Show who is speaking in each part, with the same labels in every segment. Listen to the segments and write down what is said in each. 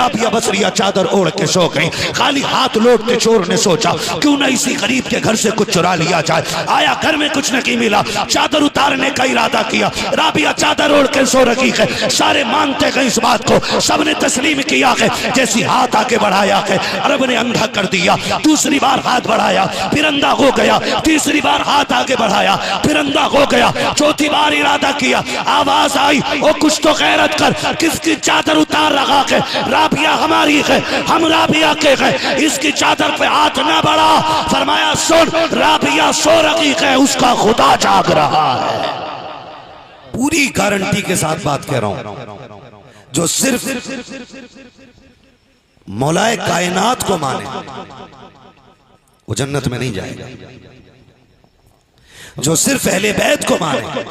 Speaker 1: राबिया बसरिया चादर ओढ़ के सो गई। खाली हाथ लौटते चोर ने सोचा क्यों ना इसी गरीब के घर से कुछ चुरा लिया जाए। आया घर में कुछ नहीं मिला, चादर उतारने का इरादा किया। राबिया चादर ओढ़ के सो रखी है। सारे मानते गए इस बात को, सबने तस्लीम किया है। जैसी हाथ आगे बढ़ाया है रब ने अंधा कर दिया। दूसरी बार हाथ बढ़ाया फिर अंधा हो गया। तीसरी बार हाथ आगे बढ़ाया फिर अंधा हो गया। चौथी बार इरादा किया, आवाज आई ओ कुछ तो गैरत कर, किसकी चादर उतार रखा है? राबिया हमारी है, हम राबिया के हैं, इसकी चादर पे हाथ ना बढ़ा। फरमाया सुन, राबिया सो रखी है, उसका खुदा जाग रहा है। पूरी गारंटी के साथ बात कह रहा हूं, जो सिर्फ मौलाए कायनात को माने वो जन्नत में नहीं जाएगा। जो सिर्फ अहले बैत को माने,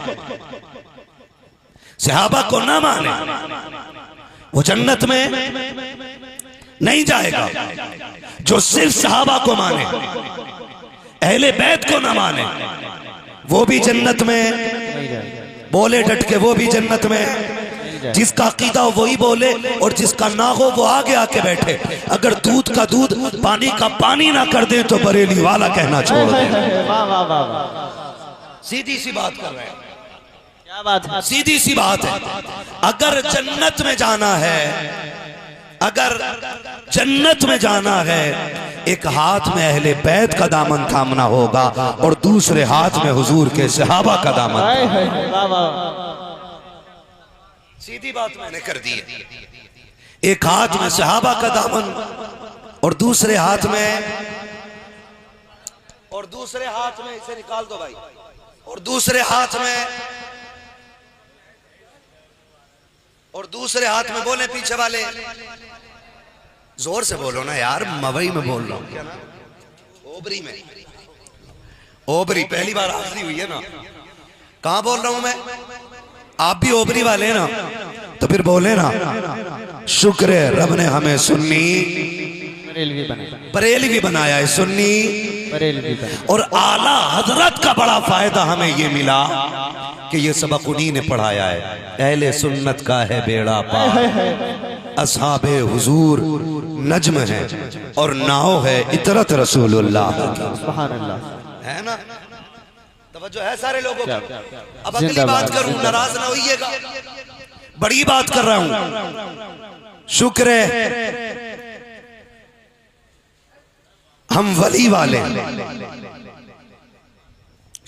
Speaker 1: सहाबा को ना माने, वो जन्नत में नहीं जाएगा। जो सिर्फ सहाबा को माने, अहले बैत को ना माने, वो भी जन्नत में बोले डट के, वो भी जन्नत में। जिसका अकीदा वही बोले और जिसका ना हो वो आगे आके बैठे। अगर दूध का दूध पानी का पानी ना कर दे तो बरेली वाला कहना छोड़ दे। सीधी सी बात कर रहे हैं, क्या बात है? सीधी सी बात है। अगर जन्नत में जाना है, अगर जन्नत में जाना है, एक हाथ में अहले बैत का दामन थामना होगा और दूसरे हाथ में हुजूर के सहाबा का दामन। सीधी बात मैंने कर दी है। एक हाथ में सहाबा का दामन और दूसरे हाथ में, और दूसरे हाथ में, इसे निकाल दो भाई, और दूसरे हाथ में, और दूसरे हाथ में बोले पीछे वाले, जोर से बोलो ना यार, मवई में बोल रहा हूं, क्या ना, ओबरी में, ओबरी पहली बार हाजिरी हुई है ना। कहां बोल रहा हूं मैं? आप भी ओबरी वाले ना, तो फिर बोले ना, शुक्र है रब ने हमें सुन्नी बरेलवी बनाया है, सुन्नी बरेलवी बनाया। और आला हजरत का बड़ा फायदा हमें ये मिला कि ये सबक उन्हीं ने पढ़ाया है। अहले सुन्नत का है बेड़ा पार, असहाबे हुजूर नज्म है और नाव है इतरत रसूलुल्लाह। सुभान अल्लाह, है ना? तवज्जो है सारे लोगों को। अब अगली बात करूं, नाराज ना होइएगा, बड़ी बात कर रहा हूं। शुक्र है हम वली वाले,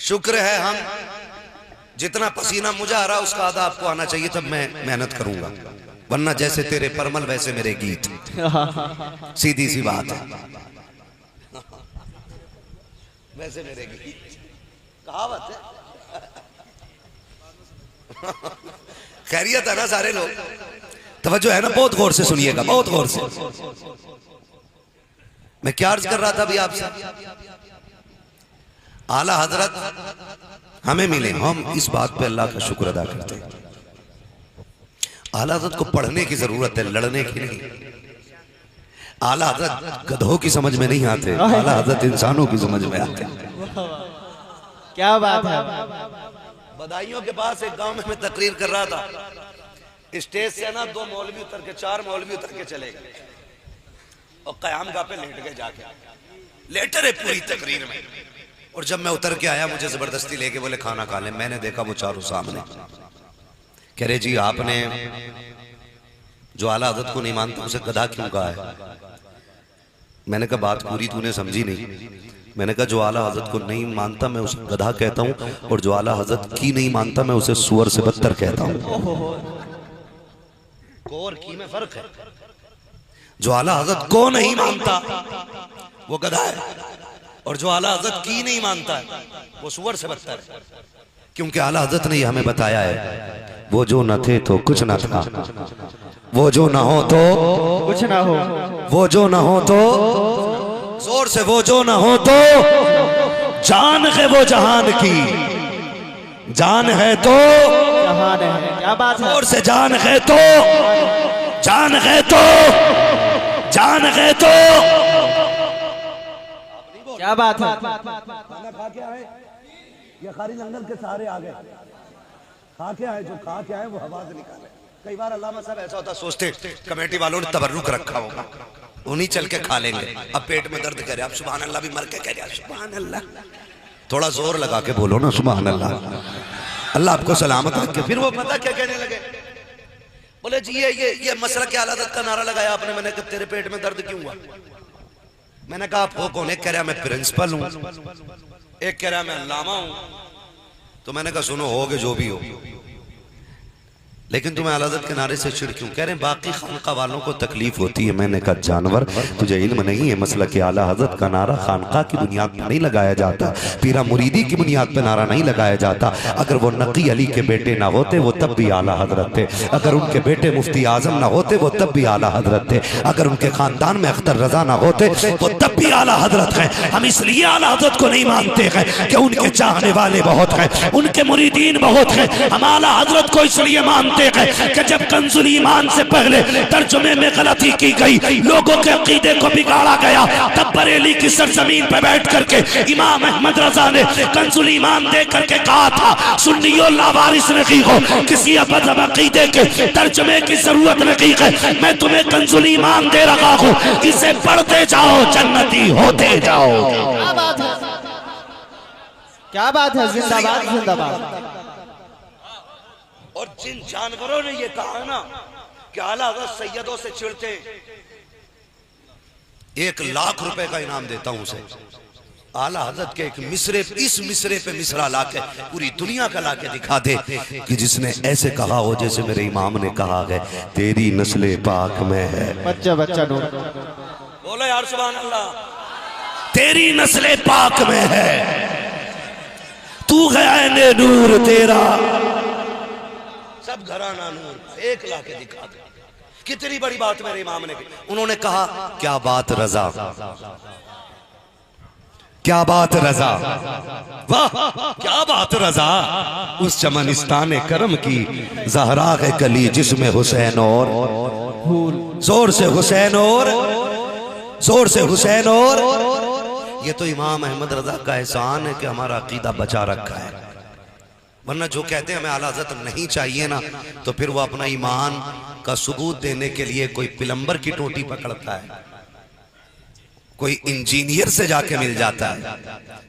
Speaker 1: शुक्र है हम, जितना पसीना मुझे आ रहा उसका आधा आपको आना चाहिए, तब मैं मेहनत करूंगा, वरना जैसे तेरे परमल वैसे मेरे गीत। सीधी सी बात है, वैसे मेरे गीत, कहावत है। खैरियत है ना सारे लोग? तवज्जो है ना? बहुत गौर से सुनिएगा, बहुत गौर से। मैं क्या अर्ज कर रहा था अभी आपसे? आला हजरत हमें मिले, हम इस बात पे अल्लाह का शुक्र अदा करते हैं। आला हजरत को पढ़ने की जरूरत है, लड़ने की नहीं। आला हजरत गधों की समझ में नहीं आते, आला हजरत इंसानों की समझ में आते।
Speaker 2: क्या बात है?
Speaker 1: बदायूं के पास एक गांव में मैं तकरीर कर रहा था, स्टेज से ना 2 मौलवी उतर के, 4 मौलवी उतर के चले गए और कयाम गाह पे लेट गए, जाके लेटे रहे पूरी तकरीर में। और जब मैं उतर के आया, मुझे जबरदस्ती लेके बोले खाना खा ले। मैंने देखा वो चारों सामने। कह रहे जी आपने जो आला हज़रत को नहीं मानता उसे गधा क्यों कहा है? मैंने कहा बात पूरी तूने समझी नहीं। मैंने कहा जो आला हज़रत को नहीं मानता मैं उसे गधा कहता हूँ, और जो आला हज़रत की नहीं मानता मैं उसे सुअर से बदतर कहता हूँ। को और की में फर्क है। जो आला हज़रत को नहीं मानता वो गधा है, और जो आला हज़रत की नहीं मानता है वो सुअर से बदतर है। क्योंकि आला हज़रत ने हमें बताया है, वो जो न थे तो कुछ न था, वो जो न हो तो
Speaker 2: कुछ ना हो,
Speaker 1: वो जो न हो तो, जोर से, वो जो न हो तो जान है वो जहान की, जान है तो
Speaker 2: जहान है। क्या बात है?
Speaker 1: जोर से, जान है तो, जान है तो, जान है तो।
Speaker 2: क्या बात है?
Speaker 1: खाना खा के आए या खारी लंगर के सहारे आ गए? खा के आए, जो खा के आए वो आवाज निकाले। कई बार अल्लामा साहब ऐसा होता सोचते कमेटी वालों ने तबर्रुक रखा होगा, उन्हीं चल के खा लेंगे। अब पेट में दर्द करे, अब सुभान अल्लाह भी मर के कह रहा सुभान अल्लाह, थोड़ा जोर लगा के बोलो ना सुभान अल्लाह, अल्लाह आपको सलामत रखे। फिर वो पता क्या कहने लगे, बोले जी ये मसला क्या आला-हज़रत का नारा लगाया आपने। मैंने कहा तेरे पेट में दर्द क्यों हुआ? मैंने कहा आप हो कौन? एक कह रहा मैं प्रिंसिपल हूं, एक कह रहा मैं अल्लामा हूं। तो मैंने कहा सुनो होगे जो भी हो, लेकिन तुम्हें आला-हज़रत के नारे से चिढ़ क्यों? कह रहे हैं बाकी खानका वालों को तकलीफ होती है। मैंने कहा जानवर, तुझे इल्म नहीं है मसला कि आला हज़रत का नारा खानका की बुनियाद पर नहीं लगाया जाता, पीरा मुरीदी की बुनियाद पर नारा नहीं लगाया जाता। अगर वो नकी अली के बेटे ना होते वो तब भी आला हज़रत थे, अगर उनके बेटे मुफ्ती आजम ना होते वो तब भी आला हज़रत थे, अगर उनके खानदान में अख्तर रजा ना होते वो तब भी आला हज़रत हैं। हम इसलिए आला हज़रत को नहीं मानते हैं कि उनके चाहने वाले बहुत हैं, उनके मुरीदीन बहुत हैं। हम आला हज़रत को इसलिए मानते कि जब कंजुल ईमान से पहले तर्जुमे में गलती की गई, लोगों के अकीदे को बिगाड़ा गया, तब बरेली की सरजमीन पर बैठ करके इमाम अहमद रजा ने कंजुल ईमान दे करके कहा था सुन्नियों लावारिस नहीं हो, किसी अबद अकीदे के तर्जुमे की जरूरत नहीं है, मैं तुम्हें कंजुल ईमान दे रहा हूँ, इसे पढ़ते जाओ जन्नती होते जाओ।
Speaker 2: क्या बात है, क्या बात है, जिंदाबाद जिंदाबाद।
Speaker 1: और जिन जानवरों ने ये कहा ना कि आला हज़रत सैयदों से चिढ़ते, 1 लाख रुपए का इनाम देता हूं उसे। आला हज़रत के एक मिसरे, इस मिसरे पे मिसरा लाके पूरी दुनिया का लाके दिखा दे कि जिसने ऐसे कहा हो जैसे मेरे इमाम ने कहा है, तेरी नस्ले पाक में है।
Speaker 2: बच्चा बच्चा नूर
Speaker 1: बोलो यार सुभान अल्लाह, तेरी नस्ले पाक में है, तू है नूर तेरा सब घराना नूर। 1 लाख दिखा दे, कितनी बड़ी बात मेरे इमाम ने की। उन्होंने कहा क्या बात रजा, क्या बात रजा, वाह क्या बात रजा, उस चमनिस्तान करम की ज़हरा है कली जिसमें हुसैन और जोर से हुसैन और जोर से हुसैन और। ये तो इमाम अहमद रजा का एहसान है कि हमारा अकीदा बचा रखा है, वरना जो कहते हैं हमें आला हज़रत नहीं चाहिए ना, तो फिर वो अपना ईमान का सबूत देने के लिए कोई प्लम्बर की टोटी पकड़ता है, कोई इंजीनियर से जाके मिल जाता है।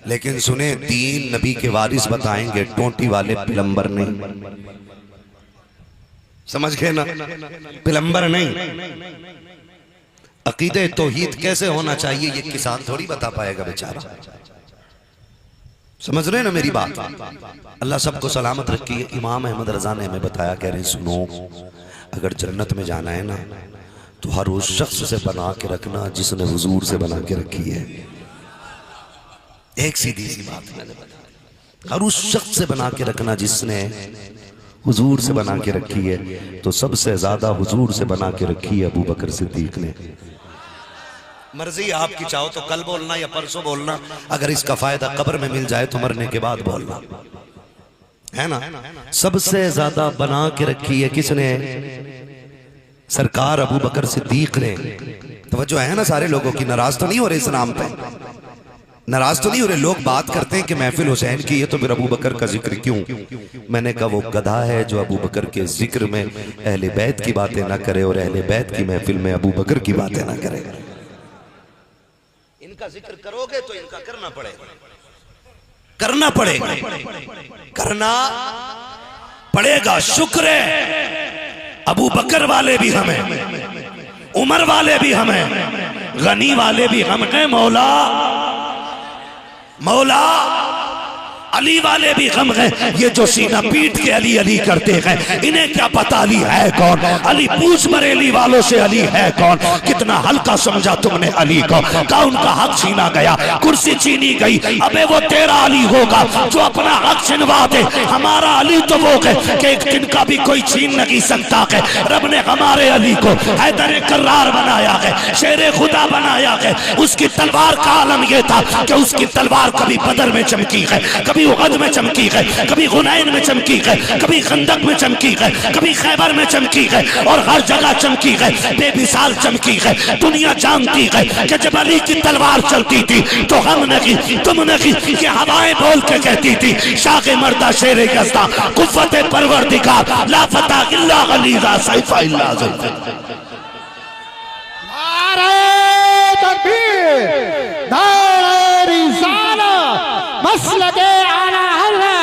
Speaker 1: लेकिन सुने, 3 नबी के वारिस बताएंगे, टोटी वाले प्लम्बर नहीं, समझ गए ना, प्लम्बर नहीं। अकीदे तौहीद कैसे होना चाहिए ये किसान थोड़ी बता पाएगा बेचारा, समझ रहे ना मेरी बात। अल्लाह सबको सलामत रखिए। इमाम अहमद रजा ने हमें बताया, कह रहे सुनो, अगर जन्नत में जाना है ना तो हर उस शख्स से बना के रखना जिसने हुजूर से बना के रखी है। एक सीधी सी बात मैंने बताया, हर उस शख्स से बना के रखना जिसने हुजूर से बना के रखी है। तो सबसे ज्यादा हुजूर से बना के रखी है अबू बकर सिद्दीक ने। मर्जी आपकी, चाहो तो कल बोलना या परसों बोलना, अगर इसका फायदा कब्र में मिल जाए तो मरने के बाद बोलना, है ना। सबसे ज्यादा बना के रखी है किसने? सरकार अबू बकर सिद्दीक ने। तवज्जो है ना सारे लोगों की, नाराज तो नहीं हो रहे इस नाम पे, नाराज तो नहीं हो रहे। लोग बात करते हैं कि महफिल हुसैन की है तो फिर अबू बकर का जिक्र क्यों? मैंने कहा वो गधा है जो अबू बकर के जिक्र में अहले बैत की बातें ना करे और अहले बैत की महफिल में अबू बकर की बातें ना करे। इनका जिक्र करोगे तो इनका करना पड़ेगा, करना पड़ेगा, करना पड़ेगा। शुक्र है अबू बकर वाले भी हमें, उमर वाले भी हमें, गनी वाले भी हम हैं, मौला मौला अली वाले भी हम हैं। ये जो सीना पीट के अली अली करते हैं, इन्हें क्या पता अली है कौन? अली पूछ बरेली वालों से अली है कौन? कितना हल्का समझा तुमने अली को, का उनका हक छीना गया, कुर्सी छीनी गई। अबे वो तेरा अली होगा जो अपना हक छिनवा दे। हमारा अली तो वो है कि एक दिन का भी कोई छीन नहीं सकता है। रब ने हमारे अली को हैदर कर्रार बनाया है, शेर खुदा बनाया है। उसकी तलवार का आलम यह था कि उसकी तलवार कभी बदर में चमकी है, कभी उहद में चमकी है, कभी हुनैन में चमकी है, कभी खंदक में चमकी है, कभी खैबर में चमकी है, और हर जगह चमकी है, बेमिसाल चमकी है। दुनिया जानती है कि जब अली की तलवार चलती थी तो हम नहीं, तुम नहीं, ये हवाएं बोल के कहती थी शाक़े मर्दा शेर यज़्दा कुव्वत परवरदिगार ला फता इल्ला अली ज़ा सैफ़ा इल्ला ज़ुल्फ़।
Speaker 2: नारे तकबीर, नारे रिसाला, मसलके आला हल्ला,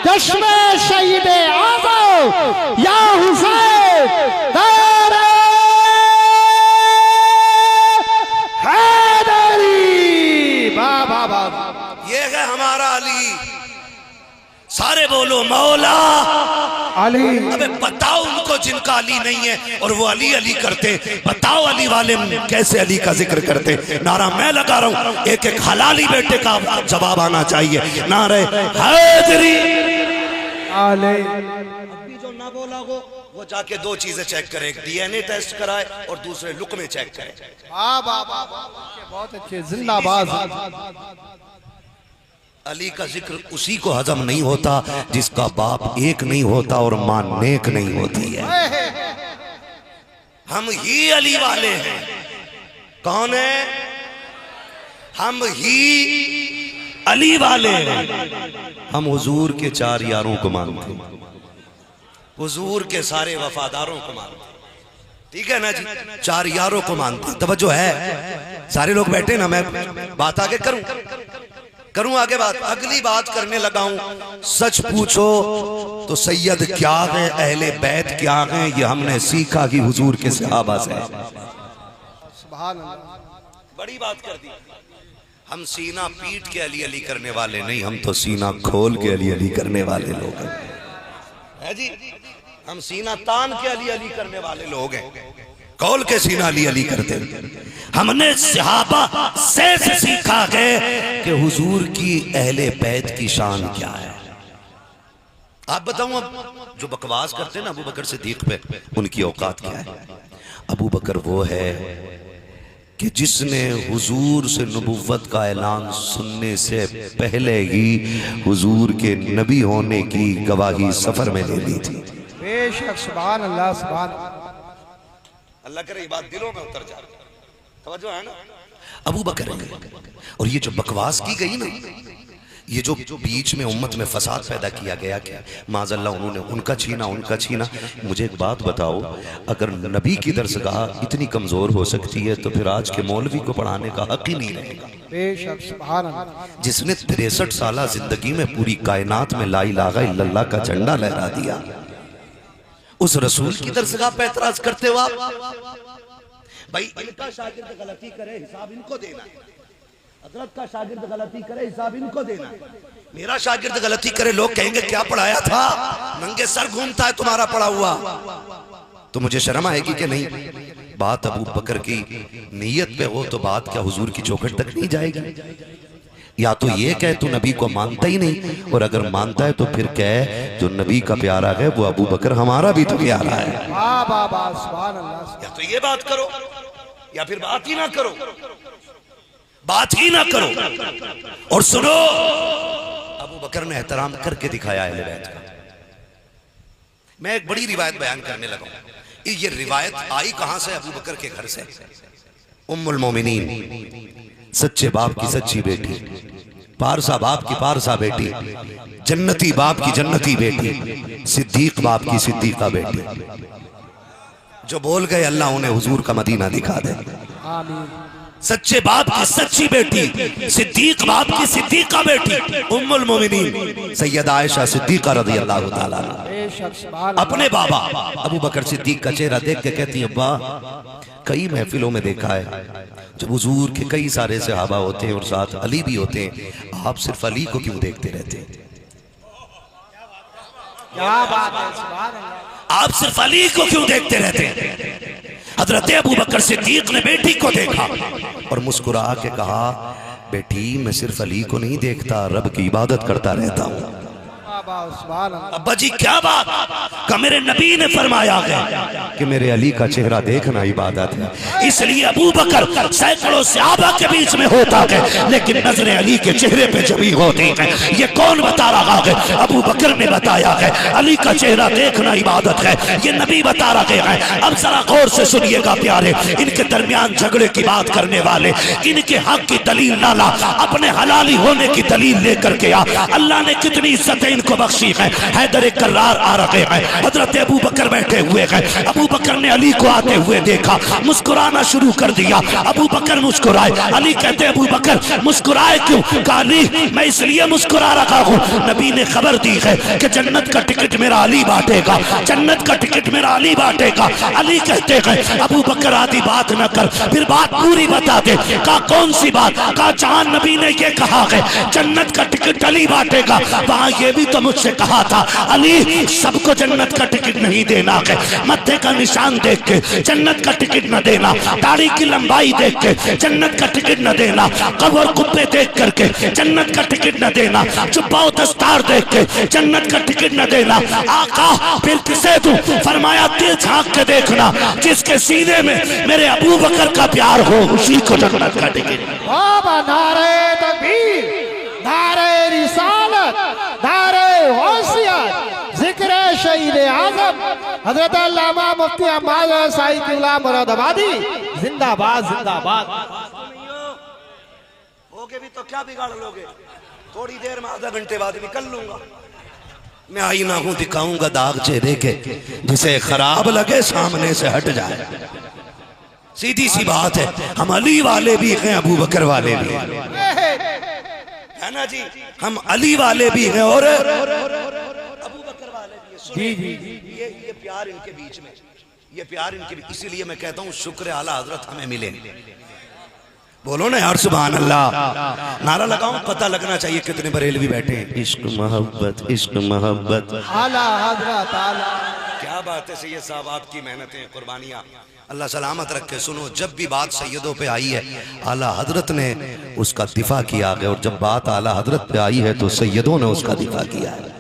Speaker 2: चश्मे शहीद आज़म या हुसैन, नारे हैदरी। बाबा बाबा,
Speaker 1: ये है हमारा अली। सारे बोलो मौला
Speaker 2: अली।
Speaker 1: अबे बताओ उनको जिनका अली नहीं है और वो अली अली करते, बताओ अली वाले कैसे अली का जिक्र करते। नारा मैं लगा रहा हूं, एक एक हलाली बेटे का जवाब आना चाहिए। नारे हैदरी।
Speaker 2: अली।
Speaker 1: अभी जो ना बोला वो जाके दो चीजें चेक करे, डीएनए टेस्ट कराए और दूसरे लुक में चेक करे।
Speaker 2: बहुत अच्छे, जिंदाबाद।
Speaker 1: अली का जिक्र उसी को हजम नहीं होता जिसका बाप एक नहीं होता और मां नेक नहीं होती है। हम ही अली वाले हैं। कौन है? हम ही अली वाले हैं। हम हुजूर के चार यारों को मानते हैं, हुजूर के सारे वफादारों को मानते हैं, ठीक है ना जी? चार यारों को मानते हैं। तवज्जो है? सारे लोग बैठे ना, मैं बात आगे करूं आगे बात। अगली बात करने लगा हूं। सच पूछो तो सैयद क्या है, अहले बैत क्या है, ये हमने सीखा कि हुजूर के सहाबा से। बड़ी बात कर दी। हम सीना पीट के अली अली करने वाले नहीं, हम तो सीना खोल के अली अली करने वाले लोग हैं, है जी। हम सीना तान के अली अली करने वाले लोग हैं, खोल के सीना अली अली करते हैं। हमने सहाबा से सीखा है कि हुजूर की अहले बैत की शान क्या है। आप बताऊं, अब जो बकवास करते हैं ना अबू बकर सिद्दीक पे, उनकी औकात क्या है? अबू बकर वो है कि जिसने हुजूर से नबुव्वत का ऐलान सुनने से पहले ही हुजूर के नबी होने की गवाही सफर में ले ली थी।
Speaker 2: बेशक, सुभान अल्लाह, सुभान
Speaker 1: अल्लाह करे ये बात दिलों में उतर जाए। तवज्जो है ना? अबू बकर और ये जो बकवास की गई ना, ये जो बीच में उम्मत में फसाद पैदा किया गया, क्या माज़अल्लाह उन्होंने उनका छीना। मुझे एक बात बताओ, अगर नबी की दरसगाह इतनी कमजोर हो सकती है तो फिर आज के मौलवी को पढ़ाने का हक ही नहीं रहेगा।
Speaker 2: बेशक, सुभान अल्लाह।
Speaker 1: जिसने 63 साल जिंदगी में पूरी कायनात में ला इलाहा इल्लल्लाह का झंडा लहरा दिया, उस रसूल की दरसगाह पे एतराज करते हो आप? भाई इनका शागिर्द गलती करे हिसाब इनको देना है, हजरत का शागिर्द गलती करे हिसाब इनको देना है। मेरा शागिर्द गलती करे लोग कहेंगे क्या पढ़ाया था, नंगे सर घूमता है तुम्हारा पढ़ा हुआ। तो मुझे शर्म आएगी कि नहीं? बात अबू बकर की नीयत पे हो तो बात क्या हुजूर की चौखट तक नहीं जाएगी? या तो ये कह तू नबी को मानता ही नहीं, और अगर मानता है तो फिर कह जो नबी का प्यारा है वो अबू बकर हमारा भी तो प्यारा है।
Speaker 2: या
Speaker 1: तो ये बात करो या फिर बात ही ना करो, बात ही ना करो। और सुनो, अबू बकर ने एहतराम करके दिखाया अहले बैत का। मैं एक बड़ी रिवायत बयान करने लगा हूं। ये रिवायत आई कहां से? अबू बकर के घर से। उम्मुल मोमिनीन, सच्चे बाप की सच्ची बेटी, पारसा बाप की पारसा बेटी, जन्नती बाप की जन्नती बेटी, सिद्दीक बाप की सिद्दीका बेटी, जो बोल गए अल्लाह उन्हें हुजूर का मदीना दिखा दे।
Speaker 2: आमीन।
Speaker 1: सच्चे बाप की सच्ची बेटी, सिद्दीक बाप की सिद्दीका बेटी, उम्मुल मोमिनीन सैयदा आयशा सिद्दीका रज़ी अल्लाह ताला अपने बाबा अबू बकर सिद्दीक का चेहरा देख के कहती है, अब्बा कई महफिलों में देखा है जब हुजूर के कई सारे सहाबा होते हैं और साथ अली भी होते हैं, आप सिर्फ अली को क्यों देखते रहते हैं?
Speaker 2: क्या बात है, सुभान अल्लाह।
Speaker 1: आप सिर्फ अली को क्यों देखते रहते हैं? हजरत अबू बकर सिद्दीक ने बेटी को देखा और मुस्कुरा के कहा, बेटी मैं सिर्फ अली को नहीं देखता, रब की इबादत करता रहता हूँ। अब्बा जी क्या बात का मेरे नबी ने फरमाया है कि मेरे अली का चेहरा देखना इबादत है। इसलिए अबू बकर सैकड़ों सहाबा के बीच में होता है, लेकिन नजरें अली के चेहरे पे जमी होती है। ये कौन बता रहा है? अबू बकर ने बताया है। अली का चेहरा देखना इबादत है, ये नबी बता रहे हैं। अब जरा गौर से सुनिएगा प्यारे, इनके दरमियान झगड़े की बात करने वाले, इनके हक की दलील ना ला, अपने हलाली होने की दलील लेकर के आ। अल्लाह ने कितनी इज्जत इनको बख्शी है। हैदर कर्रार आ रहे हैं, हजरत अबू बकर बैठे हुए हैं। अबू बकर ने अली को आते हुए देखा, मुस्कुराना शुरू कर दिया। अबू बकर मुस्कुराए। अली कहते अबू बकर मुस्कुराए क्यों? कहा अली मैं इसलिए मुस्कुरा रहा हूँ, नबी ने खबर दी है कि जन्नत का टिकट मेरा अली बांटेगा, जन्नत का टिकट मेरा अली बांटेगा। अली कहते हैं अबू बकर आदि बात न कर, फिर बात पूरी बता दे। कहा कौन सी बात? कहा जहां नबी ने ये कहा है जन्नत का टिकट अली बांटेगा, वहां ये भी तो मुझसे कहा था अली सबको जन्नत का टिकट नहीं देना है। मत्थे का निशान देख के जन्नत का टिकट न देना, दाढ़ी की लंबाई देख के जन्नत का टिकट न देना, कबर कुब्बे देख करके जन्नत का टिकट न देना, जुब्बा और दस्तार देख के जन्नत का टिकट न देना। आका फिर किसे दूं? फरमाया दिल झांक के देखना, जिसके सीने में मेरे अबू बकर का प्यार हो उसी को जन्नत का टिकट।
Speaker 3: नारे तकबीर, नारे रिसालत, नारे होशियत, जिक्र शहीद आजम हजरत अल्लामा मुफ्ती अहमद साईं किबला मुरादाबादी जिंदाबाद जिंदाबाद।
Speaker 1: होगे भी तो क्या बिगाड़ लोगे? थोड़ी देर में आधा घंटे बाद निकल लूंगा। मैं आईना हूं, दिखाऊंगा दाग चेहरे के, जिसे खराब लगे सामने से हट जाए। सीधी सी बात है, हम अली वाले भी हैं, अबू बकर वाले भी है ना जी। हम अली वाले भी हैं और अबू बकर वाले भी हैं। ये प्यार इनके बीच में, ये प्यार इनके बीच। इसीलिए मैं कहता हूँ शुक्र आला हजरत हमें मिले। बोलो ना यार सुभान अल्लाह। नारा लगाऊं, पता लगना चाहिए कितने बरेलवी बैठे हैं। इश्क मोहब्बत, इश्क मोहब्बत,
Speaker 3: आला हजरत आला।
Speaker 1: क्या बात है सैयद साहब, आपकी मेहनतें कुर्बानियां अल्लाह सलामत रखे। सुनो, जब भी बात सैयदों पे आई है आला हजरत ने उसका दिफा किया है, और जब बात आला हजरत पे आई है तो सैयदों ने उसका दिफा किया है।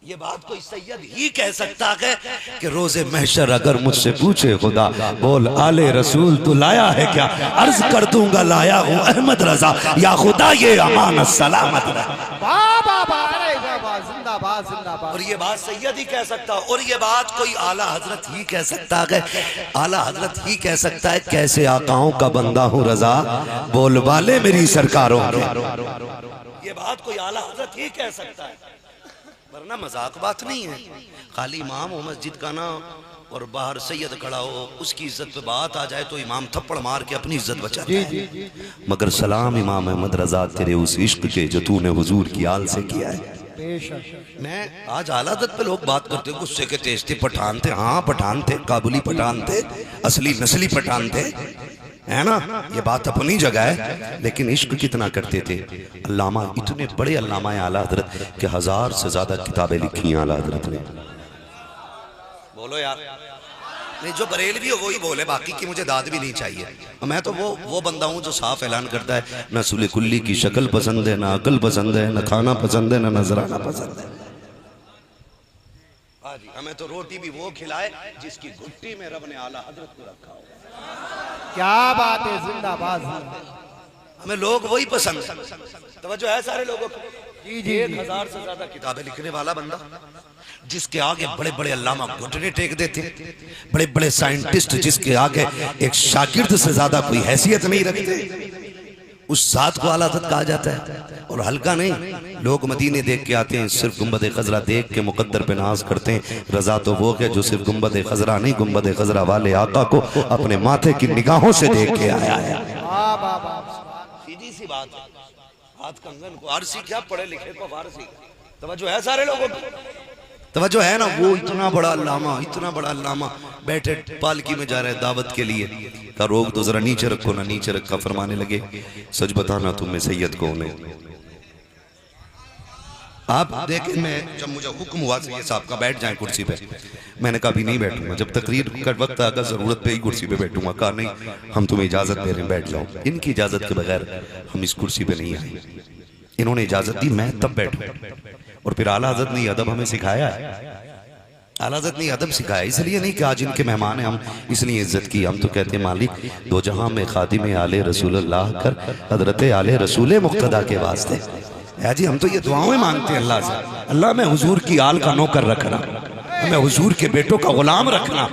Speaker 1: ये बात कोई सैयद ही कह सकता है कि रोजे महशर अगर मुझसे पूछे खुदा बोल आले रसूल तू लाया है क्या, अर्ज कर दूंगा लाया हूँ अहमद रजा, या खुदा ये अमानत सलामत
Speaker 3: जिंदाबाद जिंदाबाद।
Speaker 1: और ये बात सैयद ही कह सकता है, और ये बात कोई आला हजरत ही कह सकता है। आला हजरत ही कह सकता है कैसे आकाओं का बंदा हूँ रजा, बोल वाले मेरी सरकारों के। ये बात कोई आला हजरत ही कह सकता है, वरना मजाक बात नहीं है। खाली इमाम हो मस्जिद का ना और बाहर सैयद खड़ा हो, उसकी इज्जत पे बात आ जाए तो इमाम थप्पड़ मार के अपनी इज्जत बचा जी। मगर सलाम इमाम अहमद रजा तेरे उस इश्क के जो तूने हुजूर की आल से किया है। मैं आज आलादत पे लोग बात करते गुस्से के तेज थे, पठान थे। हाँ पठान थे, काबुली पठान थे, असली नस्ली पठान थे, है ना। ये बात अपनी जगह है, लेकिन इश्क कितना करते थे। अल्लामा, इतने बड़े अल्लामा है आला हजरत के 1000 से ज्यादा किताबें लिखी हैं आला हजरत ने। बोलो यार, नहीं जो बरेलवी हो वही बोले, बाकी की मुझे दाद भी नहीं चाहिए। मैं तो वो बंदा हूँ जो साफ ऐलान करता है ना सुले कुल्ली की शक्ल पसंद है, ना अकल पसंद है, ना खाना पसंद है, ना नजराना पसंद है। हमें तो रोटी भी वो खिलाए जिसकी घुट्टी में रब ने आला हजरत को रखा हो।
Speaker 3: क्या बात है, जिंदाबाद।
Speaker 1: हमें लोग वही पसंद है। तवज्जो है सारे लोगों को। 1000 से ज्यादा किताबें लिखने वाला बंदा, जिसके आगे बड़े बड़े अल्लामा घुटने टेक देते, बड़े बड़े साइंटिस्ट जिसके आगे एक शागिर्द से ज्यादा कोई हैसियत नहीं रखते, उस जात को आला हजरत कहा जाता है। और हल्का नहीं, लोग मदीने देख के आते हैं, सिर्फ गुंबद खजरा देख के मुकद्दर पे नाज करते हैं। रजा तो वो है जो सिर्फ गुंबद खजरा नहीं, गुंबद खजरा वाले आका को अपने माथे की निगाहों से देख के आया है। सीधी सी बात है, हाथ कंगन को आरसी क्या, पढ़े लिखे को फारसी। तवज्जो है सारे लोगों को, तवज्जो है ना। वो इतना बड़ा अल्लामा, इतना बड़ा अल्लामा बैठे पालकी में जा रहे दावत के लिए, का रोग तो जरा नीचे रखो ना, नीचे रखा। फरमाने लगे सच बताना तुम्हें सैयद कौन है। आप देखें, मैं जब मुझे हुक्म हुआ सैयद साहब का बैठ जाए कुर्सी पे, मैंने कहा भी नहीं बैठूंगा, जब तकरीर का वक्त आएगा जरूरत पे ही कुर्सी पे बैठूंगा। कहा नहीं, हम तुम्हें इजाजत दे रहे हैं, बैठ जाओ। इनकी इजाजत के बगैर हम इस कुर्सी पे नहीं आए। इन्होंने इजाजत दी, मैं तब बैठूं। और फिर आला हज़रत ने अदब हमें सिखाया है। आला हज़रत ने अदब सिखाया, इसलिए नहीं कि आज इनके मेहमान हैं हम इसलिए इज्जत की। हम तो कहते हैं मालिक दो जहां में खादिम आले रसूलुल्लाह कर हजरत आले रसूल मुक्तदा के वास्ते है जी। हम तो ये दुआएं मांगते हैं अल्लाह से, अल्लाह मैं हुजूर की आल का नौकर रखना, हमें हुजूर के बेटों का गुलाम रखना।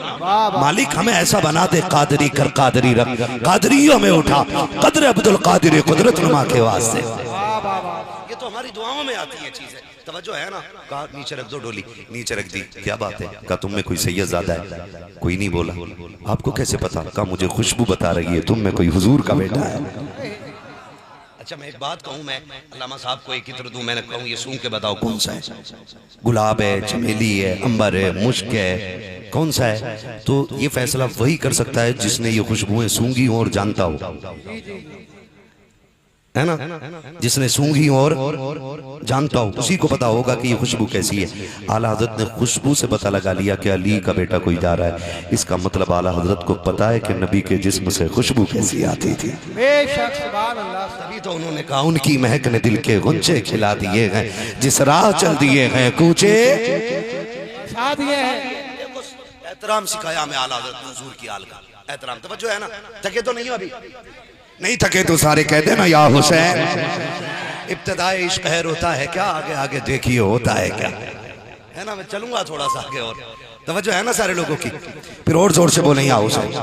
Speaker 1: मालिक हमें ऐसा बना दे, कादरी कर कादरी रख, कादरियों में उठा कदर अब्दुल कादिर कुदरत नुमा के वास्ते। ये तो हमारी दुआओं में आती है चीजें। तवज्जो है ना? कहा नीचे रख दो डोली, नीचे रख दी। क्या बात है? कहा तुम में कोई सैयद ज़्यादा है? कोई नहीं बोला। आपको कैसे पता? कहा मुझे खुशबू बता रही है तुम में कोई हुजूर का बेटा है। अच्छा मैं एक बात कहूँ, मैं अल्लामा साहब को एक इत्र दूं, मैंने कहूँ ये सूंघ के बताओ कौन सा है? गुलाब है, चमेली है, अंबर है, मुश्क है, कौन सा है? तो ये फैसला वही कर सकता है जिसने ये खुशबुएं सूंघी हो और जानता हो, है ना? जिसने सूंघी और जानता हो उसी को पता होगा कि ये खुशबू कैसी है। आला हजरत ने खुशबू से पता लगा लिया कि अली का बेटा कोई जा रहा है। इसका मतलब आला हजरत को पता है कि नबी के जिस्म से खुशबू कैसी आती थी।
Speaker 3: बेशक सुभान अल्लाह।
Speaker 1: तभी तो उन्होंने कहा उनकी महक ने दिल के गुंचे खिला दिए हैं, जिस राह चल दिए हैं कूचे
Speaker 3: साथ ये है।
Speaker 1: एहतराम सिखाया हमें आला हजरत हुजूर की आल का एहतराम। तवज्जो है ना? थके तो नहीं हो? अभी नहीं थके तो सारे कह देना या हुसैन। इब्तिदाए इश्क खैर होता है क्या? आगे आगे देखिए होता है क्या, है ना? मैं चलूंगा थोड़ा सा आगे और। तवज्जो है ना सारे लोगों की? फिर और जोर से बोले या हुसैन।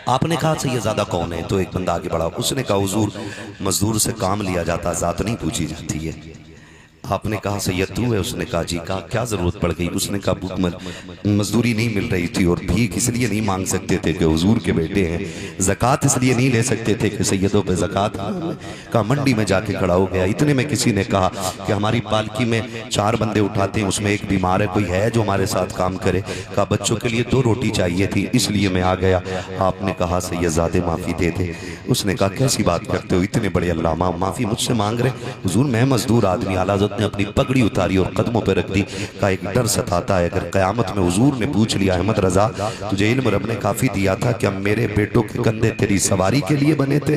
Speaker 1: आपने कहा सैयद ज़्यादा कौन है? तो एक बंदा आगे बढ़ा, उसने कहा हुजूर मजदूर से काम लिया जाता, जात नहीं पूछी जाती है। आपने कहा सैयद तू है? उसने कहा जी। कहा क्या जरूरत पड़ गई? उसने कहा मजदूरी नहीं मिल रही थी और भीख इसलिए नहीं मांग सकते थे कि हुजूर के बेटे हैं, ज़कात इसलिए नहीं ले सकते थे कि सैयदों पे ज़कात। कहा मंडी में जाके खड़ा हो गया। इतने में किसी ने कहा कि हमारी पालकी में 4 बंदे उठाते हैं, उसमें एक बीमार है, कोई है जो हमारे साथ काम करे? कहा बच्चों के लिए 2 रोटी चाहिए थी इसलिए मैं आ गया। आपने कहा सैयदजादे माफ़ी दे दे। उसने कहा कैसी बात करते हो, इतने बड़े अल्लामा माफ़ी मुझसे मांग रहे? हुजूर मैं मजदूर आदमी। आला हज़रत ने अपनी पगड़ी उतारी और कदमों पर रख दी। का एक डर सताता है, अगर कयामत में हुजूर ने पूछ लिया अहमद रजा तुझे इल्म रब ने काफी दिया था, क्या मेरे बेटों के कंधे तेरी सवारी के लिए बने थे?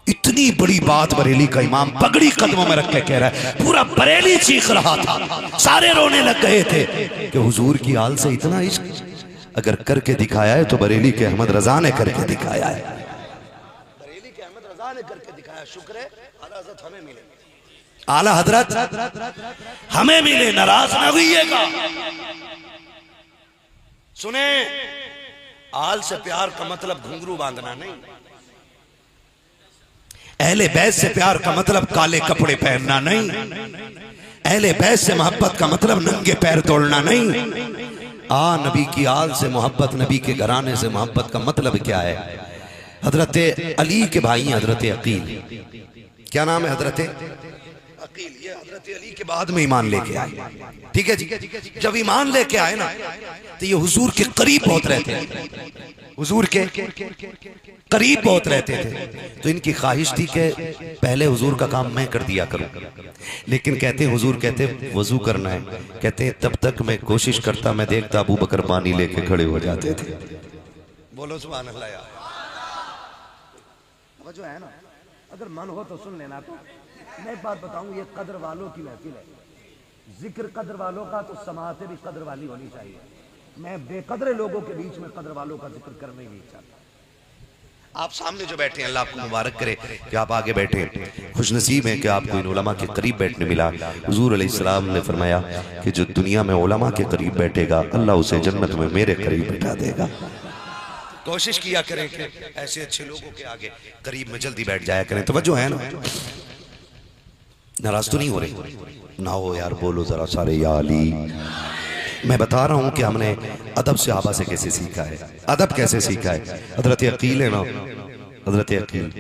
Speaker 1: इतनी बड़ी बात बरेली का इमाम पगड़ी कदमों में रख के कह रहा है। पूरा बरेली चीख रहा था, सारे रोने लग गए थे कि हुजूर की आल से इतना इश्क अगर करके दिखाया है तो बरेली के अहमद रजा ने करके दिखाया है। बरेली के अहमद रजा ने करके दिखाया। शुक्र है आला हज़रत हमें मिले, आला हजरत हमें मिले, नाराज ना होइएगा। सुने, आल से प्यार का मतलब घुंघरू बांधना नहीं, अहले बैत से प्यार का मतलब काले कपड़े पहनना नहीं, अहले बैत से मोहब्बत का मतलब नंगे पैर तोड़ना नहीं। नबी की आल से मोहब्बत, नबी के घराने से मोहब्बत का मतलब क्या है? हजरत अली के भाई हजरत अकील, क्या नाम है? हजरत अकील। ये हजरत अली के बाद में ईमान लेके आए, ठीक है जी। जब ईमान लेके आए ना तो ये हुजूर के करीब बहुत रहते थे, हुजूर के करीब बहुत रहते थे। तो इनकी ख्वाहिश थी कि पहले हुजूर का काम मैं कर दिया करूं, लेकिन कहते हुजूर कहते वजू करना है, कहते तब तक मैं कोशिश करता, मैं देखता अबू बकर पानी लेके खड़े हो जाते थे। बोलो सुभान अल्लाह यार। जो है ना, अगर मन हो तो सुन लेना। तो मैं एक बात बताऊं, ये कदर वालों की महफिल है, जिक्र कदर वालों का, तो समाते भी कदर वाली होनी चाहिए। मैं बेकदरे लोगों के बीच में कदर वालों का जिक्र करना ही नहीं चाहता। आप सामने जो बैठे हैं, अल्लाह आपको मुबारक करे कि आप आगे बैठे, खुशनसीब हैं कि आपको इन उलमा के करीब बैठने मिला। हुजूर अलैहिस्सलाम ने फरमाया कि जो दुनिया में उलमा के करीब बैठेगा अल्लाह उसे जन्नत में मेरे करीब बैठा देगा। कोशिश किया करें कि ऐसे अच्छे लोगों के आगे करीब में जल्दी बैठ जाया करें। तवज्जो है ना? नाराज तो नहीं हो रहे ना? हो यार, बोलो जरा सारे या अली। मैं बता रहा हूं कि हमने अदब सहाबा से कैसे सीखा है, अदब कैसे सीखा है। हजरत अकील है ना, हजरत अकील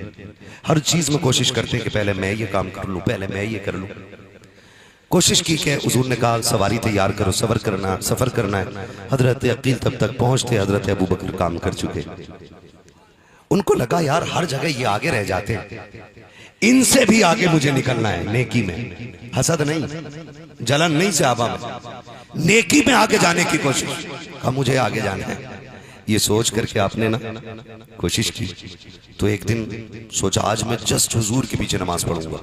Speaker 1: हर चीज में कोशिश करते हैं कि पहले मैं ये काम कर लूं, पहले मैं ये कर लूं। कोशिश की कि हुजूर ने कहा सवारी तैयार करो, सफर करना है। हजरत अकील तब तक पहुंचते हजरत अबू बकर काम कर चुके। उनको लगा यार हर जगह ये आगे रह जाते हैं, इनसे भी आगे मुझे निकलना है नेकी में, हसद नहीं, जलन नहीं, सहाबा में नेकी में आगे जाने की कोशिश। कहा मुझे आगे जाना है। ये सोच करके आपने ना कोशिश की। तो एक दिन सोचा आज मैं जस्ट हुजूर के पीछे नमाज पढ़ूंगा,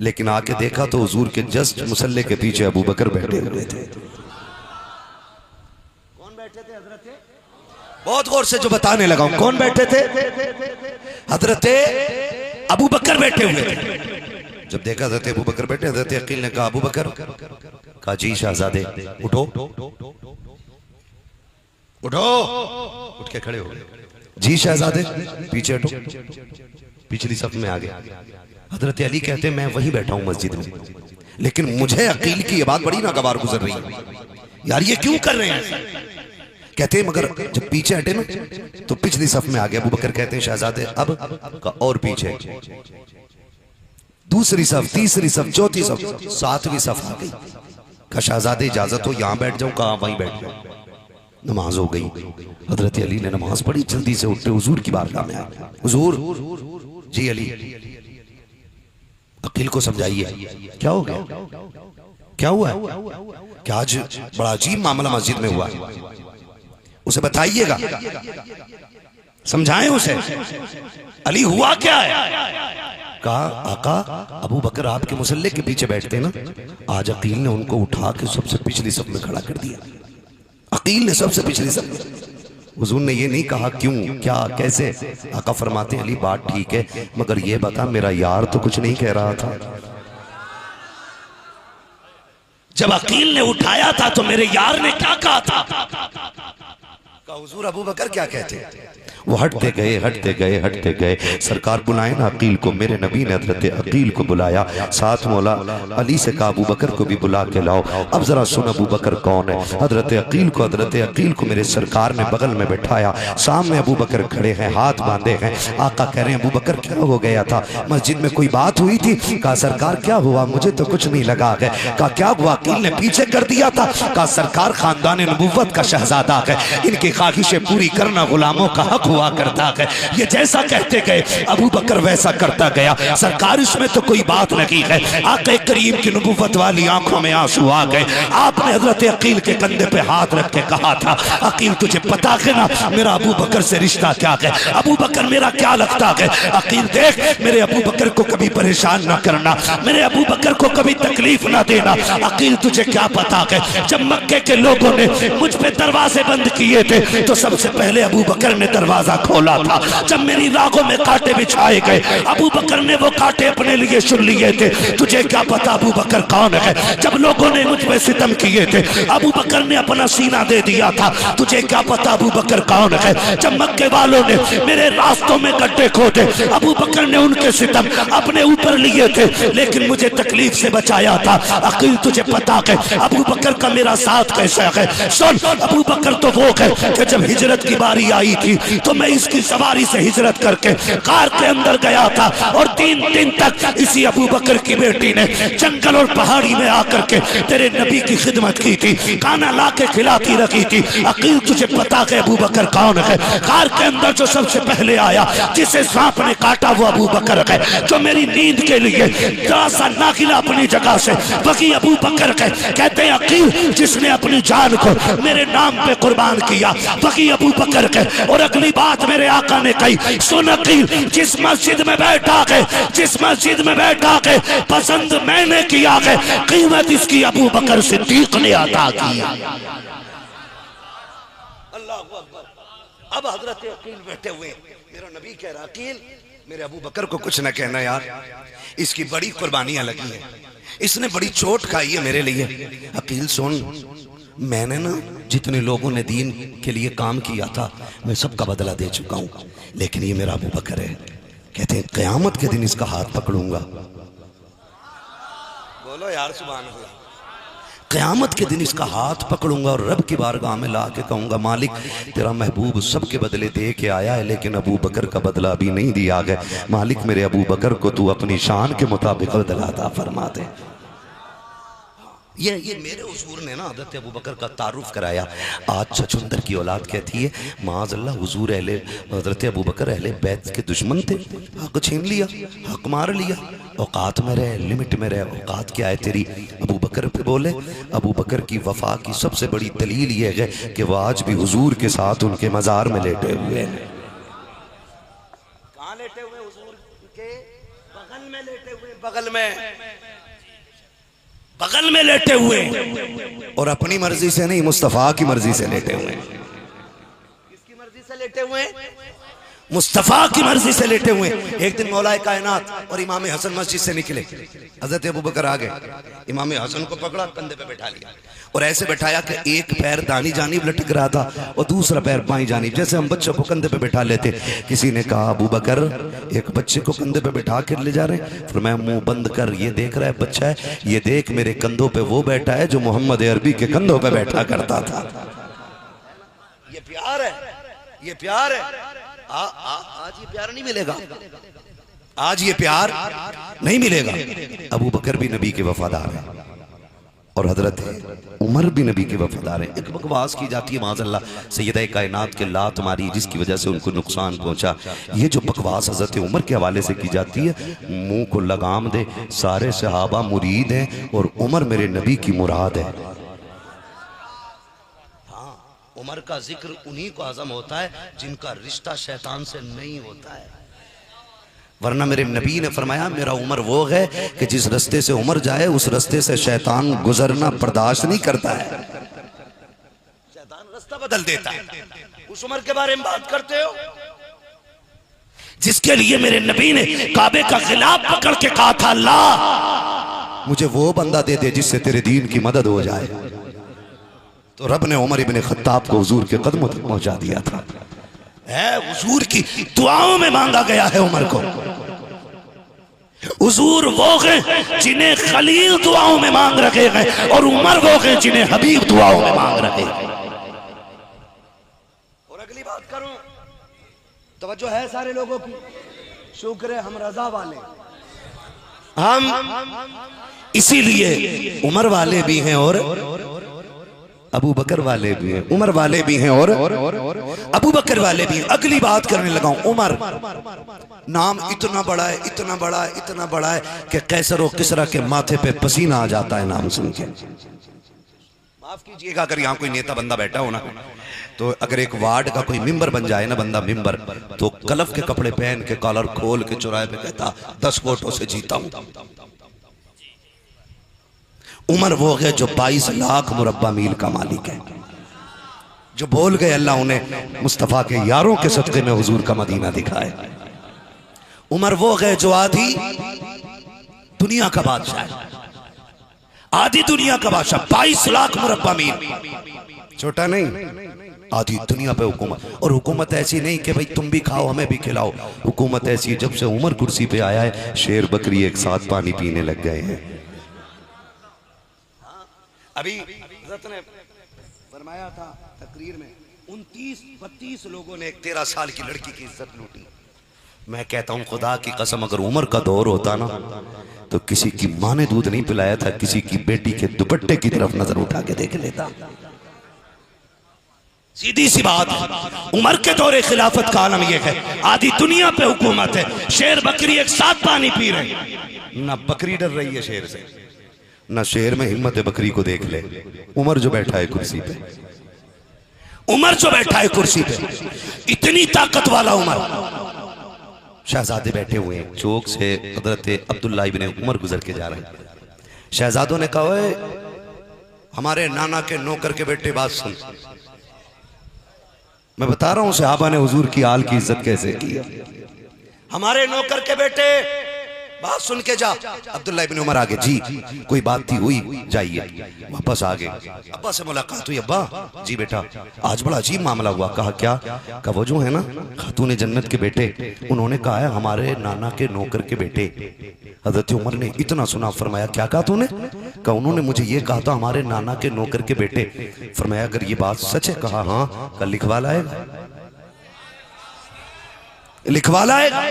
Speaker 1: लेकिन आके देखा तो हुजूर के जस्ट मुसल्ले के पीछे अबू बकर बैठे हुए थे। कौन बैठे थे हजरत? बहुत गौर से जो बताने लगा हूं, कौन बैठे थे? हजरत अबू बकर बैठे हुए थे। जब देखा हजरत अबू बकर बैठे, हजरत अकील ने कहा अबू बकर, कहा जी शहजादे उठो उठो, उठ के खड़े हो। जी शहजादे पीछे हटो, पिछली सफ में आ गए। हजरत अली कहते मैं वहीं बैठा हूं मस्जिद में, लेकिन मुझे अकील की ये बात बड़ी नागवार गुजर रही है, यार ये क्यों कर रहे हैं? कहते हैं मगर जब पीछे हटे ना तो पिछली सफ में आ गया। अबू बकर कहते हैं शहजादे अब का और पीछे, दूसरी सफ, तीसरी सफ, चौथी सफ, सातवीं सफ आ गई। कहा शहजादे इजाजत हो यहां बैठ जाऊं? कहा वहीं बैठ जाऊं। नमाज हो गई। हजरत अली ने नमाज पढ़ी, जल्दी से उठते हुजूर की बारगाह में आए। हुजूर जी अली अकील को समझाइए क्या हो गया, क्या हुआ है? क्या आज बड़ा अजीब मामला मस्जिद में हुआ, उसे बताइएगा, समझाएं उसे। अली हुआ क्या है? कहा आका अबू बकर आपके मुसल्ले के पीछे बैठते ना, आज अकील ने उनको उठा के सबसे पिछली सब में खड़ा कर दिया। अकील ने सबसे पिछली सब। हुजूर ने ये नहीं कहा क्यों, क्या, कैसे। आका फरमाते अली बात ठीक है, मगर ये बता मेरा यार तो कुछ नहीं कह रहा था। जब अकील ने उठाया था तो मेरे यार ने क्या कहा था? कहा हुजूर अबू बकर क्या कहते? वो हटते गए, हटते गए, हटते गए। सरकार बुलाए ना अकील को। मेरे नबी ने हजरत अकील को बुलाया, साथ मौला अली से कहा अबू बकर को भी बुला के लाओ। अब जरा सुन अबू बकर कौन है। हजरत अकील को मेरे सरकार ने बगल में बैठाया, सामने अबू बकर खड़े हैं, हाथ बांधे हैं। आका कह रहे हैं अबू बकर क्या हो गया था, मस्जिद में कोई बात हुई थी? कहा सरकार क्या हुआ, मुझे तो कुछ नहीं लगा है। कहा क्या हुआ? अकील ने पीछे कर दिया था। कहा सरकार खानदान नबुव्वत का शहजादा है, इनकी ख्वाहिशें पूरी करना गुलामों का हक हुआ करता है। ये जैसा कहते गए अबू बकर वैसा करता गया। सरकार इसमें तो कोई बात नहीं है। आके करीम की नबुव्वत वाली आंखों में आंसू आ गए। आपने हजरत अकील के कंधे पे हाथ रख के कहा था अकील तुझे पता है ना मेरा अबू बकर से रिश्ता क्या है, अबू बकर मेरा क्या लगता है। अकील देख मेरे अबू बकर को कभी परेशान ना करना, मेरे अबू बकर को कभी तकलीफ ना देना। अकील तुझे क्या पता है, जब मक्के के लोगों ने मुझ पे दरवाजे बंद किए थे तो सबसे पहले अबू बकर ने दरवाजा खोला था। जब मेरी रागों में कांटे बिछाए गए अबू बकर ने वो कांटे अपने लिए चुन लिए थे। तुझे क्या पता अबू बकर कौन है। जब लोगों ने मुझ पे सितम किए थे अबू बकर ने अपना सीना दे दिया था। तुझे क्या पता अबू बकर कौन है। जब मक्के वालों ने मेरे रास्तों में गड्ढे खोदे अबू बकर ने उनके सितम अपने ऊपर लिए थे, लेकिन मुझे तकलीफ से बचाया था। अकील तुझे पता है अबू बकर का मेरा साथ कैसा है। सुन अबू बकर तो वो है कि जब हिजरत की बारी आई थी तो मैं इसकी सवारी से हिजरत करके कार के अंदर गया था और 3 दिन तक इसी अबू बकर की बेटी ने जंगल और पहाड़ी में आकर के तेरे नबी की खिदमत की थी, खाना ला के खिलाती रखी थी। अकील तुझे पता है अबू बकर कौन है। कार के अंदर जो सबसे पहले आया जिसे सांप ने काटा वो अबू बकर है। जो मेरी नींद के लिए जरा सा नागिला अपनी जगह से वही अबू बकर है। कहते हैं अकील जिसने अपनी जान को मेरे नाम पे कुर्बान किया वही अबू बकर है। और अगली बात मेरे आका ने कही सुन अकील जिस मस्जिद में बैठा है, जिस मस्जिद में बैठा है पसंद मैंने किया है, कीमत इसकी अबू बकर सिद्दीक ने अता की। अल्लाह अकबर। अब हजरत अकील बैठे हुए, मेरा नबी कह रहा अकील मेरे अबू बकर को कुछ न कहना यार, इसकी बड़ी कुर्बानियां लगी है, इसने बड़ी चोट खाई है मेरे लिए। अकील सुन मैंने ना जितने लोगों ने दीन के लिए काम किया था मैं सबका बदला दे चुका हूं, लेकिन ये मेरा अबू बकर है। कहते हैं क़यामत के दिन इसका हाथ पकड़ूंगा। बोलो यार सुभान अल्लाह। क़यामत के दिन इसका हाथ पकड़ूंगा और रब की बारगाह में ला के कहूंगा मालिक तेरा महबूब सबके बदले दे के आया है, लेकिन अबू बकर का बदला अभी नहीं दिया गया। मालिक मेरे अबू बकर को तू अपनी शान के मुताबिक बदला अता फरमा दे। ये मेरे हुजूर ने ना हज़रत अबू बकर का तारुफ कराया। आज छछुंदर की औलाद कहती है माज़अल्लाह हुजूर अहले हज़रत अबू बकर अहले बैत के दुश्मन थे, हक छीन लिया, हक मार लिया। औकात में रहे, लिमिट में रहे। औकात क्या है तेरी? अबू बकर पे बोले। अबू बकर की वफा की सबसे बड़ी दलील ये है कि वह आज भी हुजूर के साथ उनके मज़ार में लेटे हुए हैं। कहाँ लेटे हुए? हुजूर के बगल में लेटे हुए, बगल में लेटे हुए, और अपनी मर्जी से नहीं, मुस्तफा की मर्जी से लेटे हुए। किसकी मर्जी से लेटे हुए? मुस्तफा की मर्जी से लेटे हुए। एक दिन मौलाए कायनात और इमाम हसन मस्जिद से निकले। हजरत अबू बकर आ गए, इमाम हसन को पकड़ा, कंधे पे बैठा लिया और ऐसे बैठाया कि एक पैर दानी जानिब लटक रहा था और दूसरा पैर बाईं जानिब, जैसे हम बच्चों को कंधे पे बैठा लेते। किसी ने कहा अबू बकर एक बच्चे को कंधे पे बैठा कर ले जा रहे हैं। फिर मैं मुंह बंद कर, ये देख रहा है बच्चा है, ये देख मेरे कंधों पे वो बैठा है जो मोहम्मद अरबी के कंधों पे बैठा करता था। ये प्यार है, ये प्यार है। आज ये प्यार नहीं मिलेगा, आज ये प्यार नहीं मिलेगा। अबू बकर भी नबी के वफादार है और हजरत उमर भी नबी के वफादार है। एक बकवास की जाती है माज़अल्लाह, सैयदा कायनात के लात मारी जिसकी वजह से उनको नुकसान पहुंचा। ये जो बकवास हजरत उमर के हवाले से की जाती है, मुंह को लगाम दे, सारे सहाबा मुरीद हैं और उमर मेरे नबी की मुराद है। उमर का जिक्र उन्हीं को आज़म होता है जिनका रिश्ता शैतान से नहीं होता है, वरना मेरे नबी ने फरमाया मेरा उमर वो है कि जिस रास्ते से उमर जाए उस रास्ते से शैतान गुजरना बर्दाश्त नहीं करता है, शैतान रास्ता बदल देता है। उस उमर के बारे में बात करते हो जिसके लिए मेरे नबी ने काबे का खिलाफ पकड़ के कहा था अल्लाह मुझे वो बंदा दे दे जिससे तेरे दीन की मदद हो जाए। तो रब ने उमर इब्ने खत्ताब को हुजूर के कदमों तक पहुंचा दिया था। हुजूर की दुआओं में मांगा गया है उमर को। हुजूर वो हैं जिन्हें खलील दुआओं में मांग रखे हैं और उमर वो हैं जिन्हें हबीब दुआओं में मांग रखे हैं। और अगली बात करूं, तवज्जो है सारे लोगों की, शुक्र है हम रजा वाले, हम इसीलिए उमर वाले भी हैं और अबू बकर वाले भी हैं, उमर वाले भी हैं और अबू बकर वाले भी हैं। अगली बात करने लगा हूं, उमर नाम इतना बड़ा है, इतना बड़ा है, इतना बड़ा है कि कैसर और किसरा के माथे पे पसीना आ जाता है नाम सुन के। माफ कीजिएगा अगर यहाँ कोई नेता बंदा बैठा हो ना, तो अगर एक वार्ड का कोई मेंबर बन जाए ना बंदा मेंबर, तो कलफ के कपड़े पहन के कॉलर खोल के चौराहे पे कहता 10 वोटों से जीता हूं। उमर वो है जो 22 लाख मुरब्बा मील का मालिक है, जो बोल गए अल्लाह उन्हें मुस्तफ़ा के यारों के सदक़े में हुजूर का मदीना दिखाए। उमर वो है जो आधी दुनिया का बादशाह है, आधी दुनिया का बादशाह, 22 लाख मुरब्बा मील, छोटा नहीं, आधी दुनिया पे हुकूमत। और हुकूमत ऐसी नहीं कि भाई तुम भी खाओ हमें भी खिलाओ, हुकूमत ऐसी है जब से उमर कुर्सी पे आया है शेर बकरी एक साथ पानी पीने लग गए हैं। अभी हज़रत ने फरमाया था तकरीर में 29-32 लोगों ने एक 13 साल की लड़की की इज्जत लूटी। मैं कहता हूं खुदा की कसम अगर उमर का दौर होता ना तो किसी की मां ने दूध नहीं पिलाया था, किसी की बेटी के दुपट्टे की तरफ नजर उठा के देख लेता। सीधी सी बात, उमर के दौरे खिलाफत का आलम यह है, आधी दुनिया पे हुकूमत है, शेर बकरी एक साथ पानी पी रहे, ना बकरी डर रही है शेर से, ना शेर में हिम्मत है बकरी को देख ले। उमर जो बैठा है कुर्सी पे, उमर जो बैठा है कुर्सी पे, इतनी ताकत वाला उमर। शहजादे बैठे हुए हैं, चौक से हजरत अब्दुल्ला इब्ने उमर गुजर के जा रहे हैं। शहजादों ने कहा हमारे नाना के नौकर के बेटे बात सुन, मैं बता रहा हूं सहाबा ने हुजूर की आल की इज्जत कैसे की। हमारे नौकर के बेटे बात सुन के जा। अब्दुल्ला इब्ने उमर आगे, जी कोई बात थी हुई, जाइए। वापस आ गए, अब्बा से मुलाकात हुई, अब्बा जी बेटा आज बड़ा अजीब मामला हुआ। कहा क्या? कहा वो जो है ना खातून जन्नत के बेटे, उन्होंने कहा है हमारे नाना के नौकर के बेटे। हजरत उमर ने इतना सुना, फरमाया क्या कहा तूने? कहा उन्होंने मुझे ये कहा था हमारे नाना के नौकर के बेटे। फरमाया अगर ये बात सच है? कहा हाँ। कल लिखवा लाएगा, लिखवा लाएगा।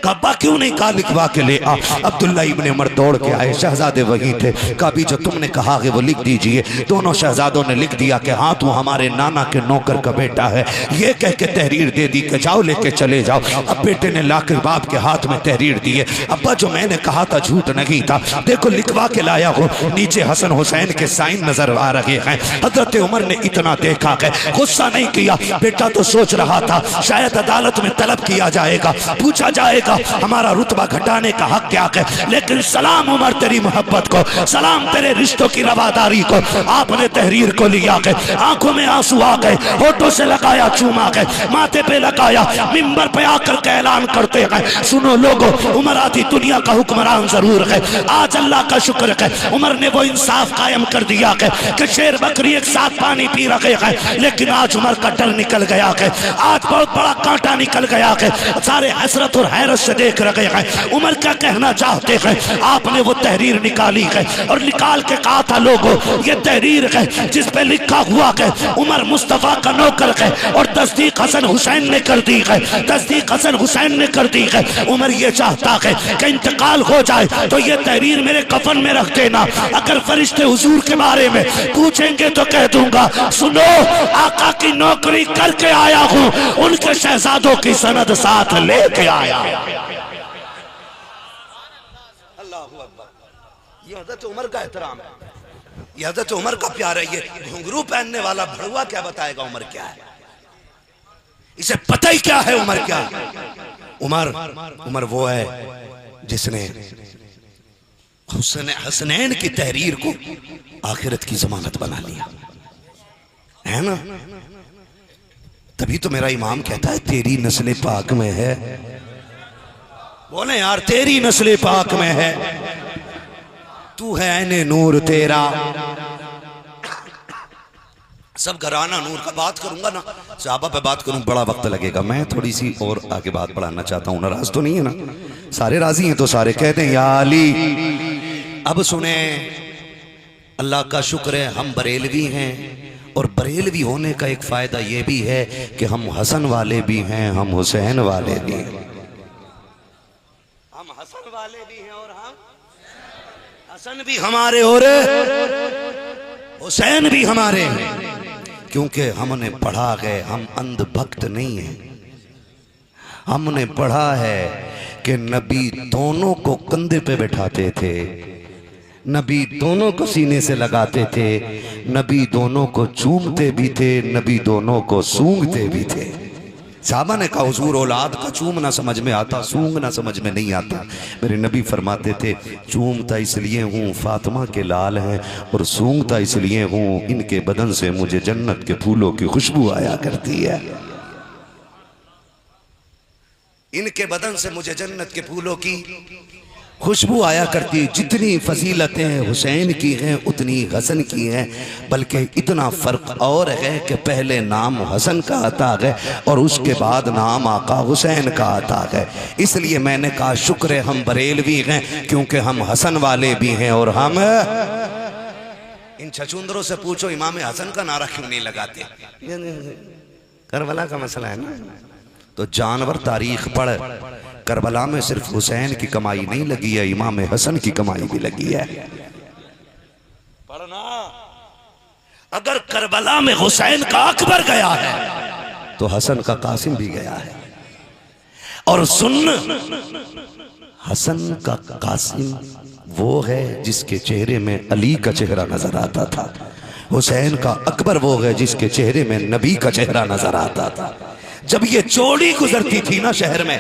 Speaker 1: कब्बा क्यों नहीं कहा लिखवा के ले आ। अब्दुल्ला इब्ने उमर दौड़ के आए, शहजादे वहीं थे। कभी जो तुमने कहा है वो लिख दीजिए। दोनों शहजादों ने लिख दिया कि हाँ तू हमारे नाना के नौकर का बेटा है। ये कह के तहरीर दे दी कि जाओ लेके चले जाओ। अब बेटे ने लाकर बाप के हाथ में तहरीर दिए, अब्बा जो मैंने कहा था झूठ नहीं था, देखो लिखवा के लाया हो। नीचे हसन हुसैन के साइन नजर आ रहे हैं। हजरत उमर ने इतना देखा है, गुस्सा नहीं किया। बेटा तो सोच रहा था शायद अदालत में तलब किया किया जाएगा, पूछा जाएगा हमारा रुतबा घटाने का हक क्या है। लेकिन सलाम उमर तेरी मोहब्बत को, सलाम तेरे रिश्तों की रवादारी को। आपने तहरीर को लिया के, आंखों में आंसू आ गए, होठों से लगाया, चूमा गए, माथे पे लगाया, मिंबर पे आकर के ऐलान करते हैं, सुनो लोगों, उमर आधी दुनिया का हुक्मरान जरूर है, आज अल्लाह का शुक्र है उमर ने वो इंसाफ कायम कर दिया है कि शेर बकरी एक साथ पानी पी रहे हैं। लेकिन आज उमर का डर निकल गया है, आज बहुत बड़ा कांटा निकल गया है, सारे हसरत और हैरत से देख रहे हैं उमर क्या कहना चाहते हैं। आपने वो तहरीर निकाली है और निकाल के कहा था लोगों, ये तहरीर है जिस पे लिखा हुआ है उमर मुस्तफा का नौकर है, और तस्दीक हसन हुसैन ने कर दी है, तस्दीक हसन हुसैन ने कर दी है। उमर ये चाहता है कि इंतकाल हो जाए तो ये तहरीर मेरे कफन में रख देना, अगर फरिश्ते हुजूर के बारे में पूछेंगे तो कह दूंगा, सुनो आका की नौकरी करके आया हूं, उनके शहजादों की सनद साथ लेके आया। अल्लाह हू अकबर। ये हज़रत उमर का एहतराम है, ये हज़रत उमर का प्यार है। ये घुंघरू पहनने वाला भड़ुआ क्या बताएगा उमर क्या है, इसे पता ही क्या है उमर क्या है। उमर वो है जिसने हसनैन की तहरीर को आखिरत की जमानत बना लिया है ना। तभी तो मेरा इमाम कहता है तेरी नस्ल पाक में है, बोले यार तेरी नस्ल पाक में है, तू है ऐने नूर तेरा। सब घराना नूर का बात करूंगा ना, सहाबा पे बात करूं बड़ा वक्त लगेगा। मैं थोड़ी सी और आगे बात बढ़ाना चाहता हूं, नाराज तो नहीं है ना, सारे राजी हैं तो सारे कहते हैं या अली। अब सुने, अल्लाह का शुक्र है हम बरेलवी हैं, और बरेलवी होने का एक फायदा ये भी है कि हम हसन वाले भी हैं, हम हुसैन वाले भी हैं। हम हसन वाले भी हैं और हम हसन भी हमारे और हुसैन भी हमारे हैं, क्योंकि हमने पढ़ा है, हम अंध भक्त नहीं हैं। हमने पढ़ा है कि नबी दोनों को कंधे पे बैठाते थे, नबी दोनों को सीने से लगाते थे, नबी दोनों को चूमते भी थे, नबी दोनों को सूंघते भी थे। साहबा ने कहा हुजूर औलाद का चूमना समझ में आता, सूंघना समझ में नहीं आता। मेरे नबी फरमाते थे चूमता इसलिए हूँ फातिमा के लाल हैं, और सूंघता इसलिए हूँ इनके बदन से मुझे जन्नत के फूलों की खुशबू आया करती है, इनके बदन से मुझे जन्नत के फूलों की खुशबू आया करती। जितनी फजीलतें हुसैन की हैं उतनी हसन की हैं, बल्कि इतना फ़र्क और है कि पहले नाम हसन का आता है और उसके बाद नाम आका हुसैन का आता है। इसलिए मैंने कहा शुक्र है हम बरेलवी हैं, क्योंकि हम हसन वाले भी हैं। और हम इन छछूंदरों से पूछो इमाम हसन का नारा क्यों नहीं लगाते, करबला का मसला है ना। तो जानवर तारीख पढ़, करबला में सिर्फ हुसैन की कमाई नहीं लगी है, इमाम हसन की कमाई भी लगी है। पढ़ना, अगर करबला में हुसैन का अकबर गया है तो हसन का कासिम भी गया है। और सुन, हसन का कासिम वो है जिसके चेहरे में अली का चेहरा नजर आता था, हुसैन का अकबर वो है जिसके चेहरे में नबी का चेहरा नजर आता था। जब ये जोड़ी गुजरती थी ना शहर में,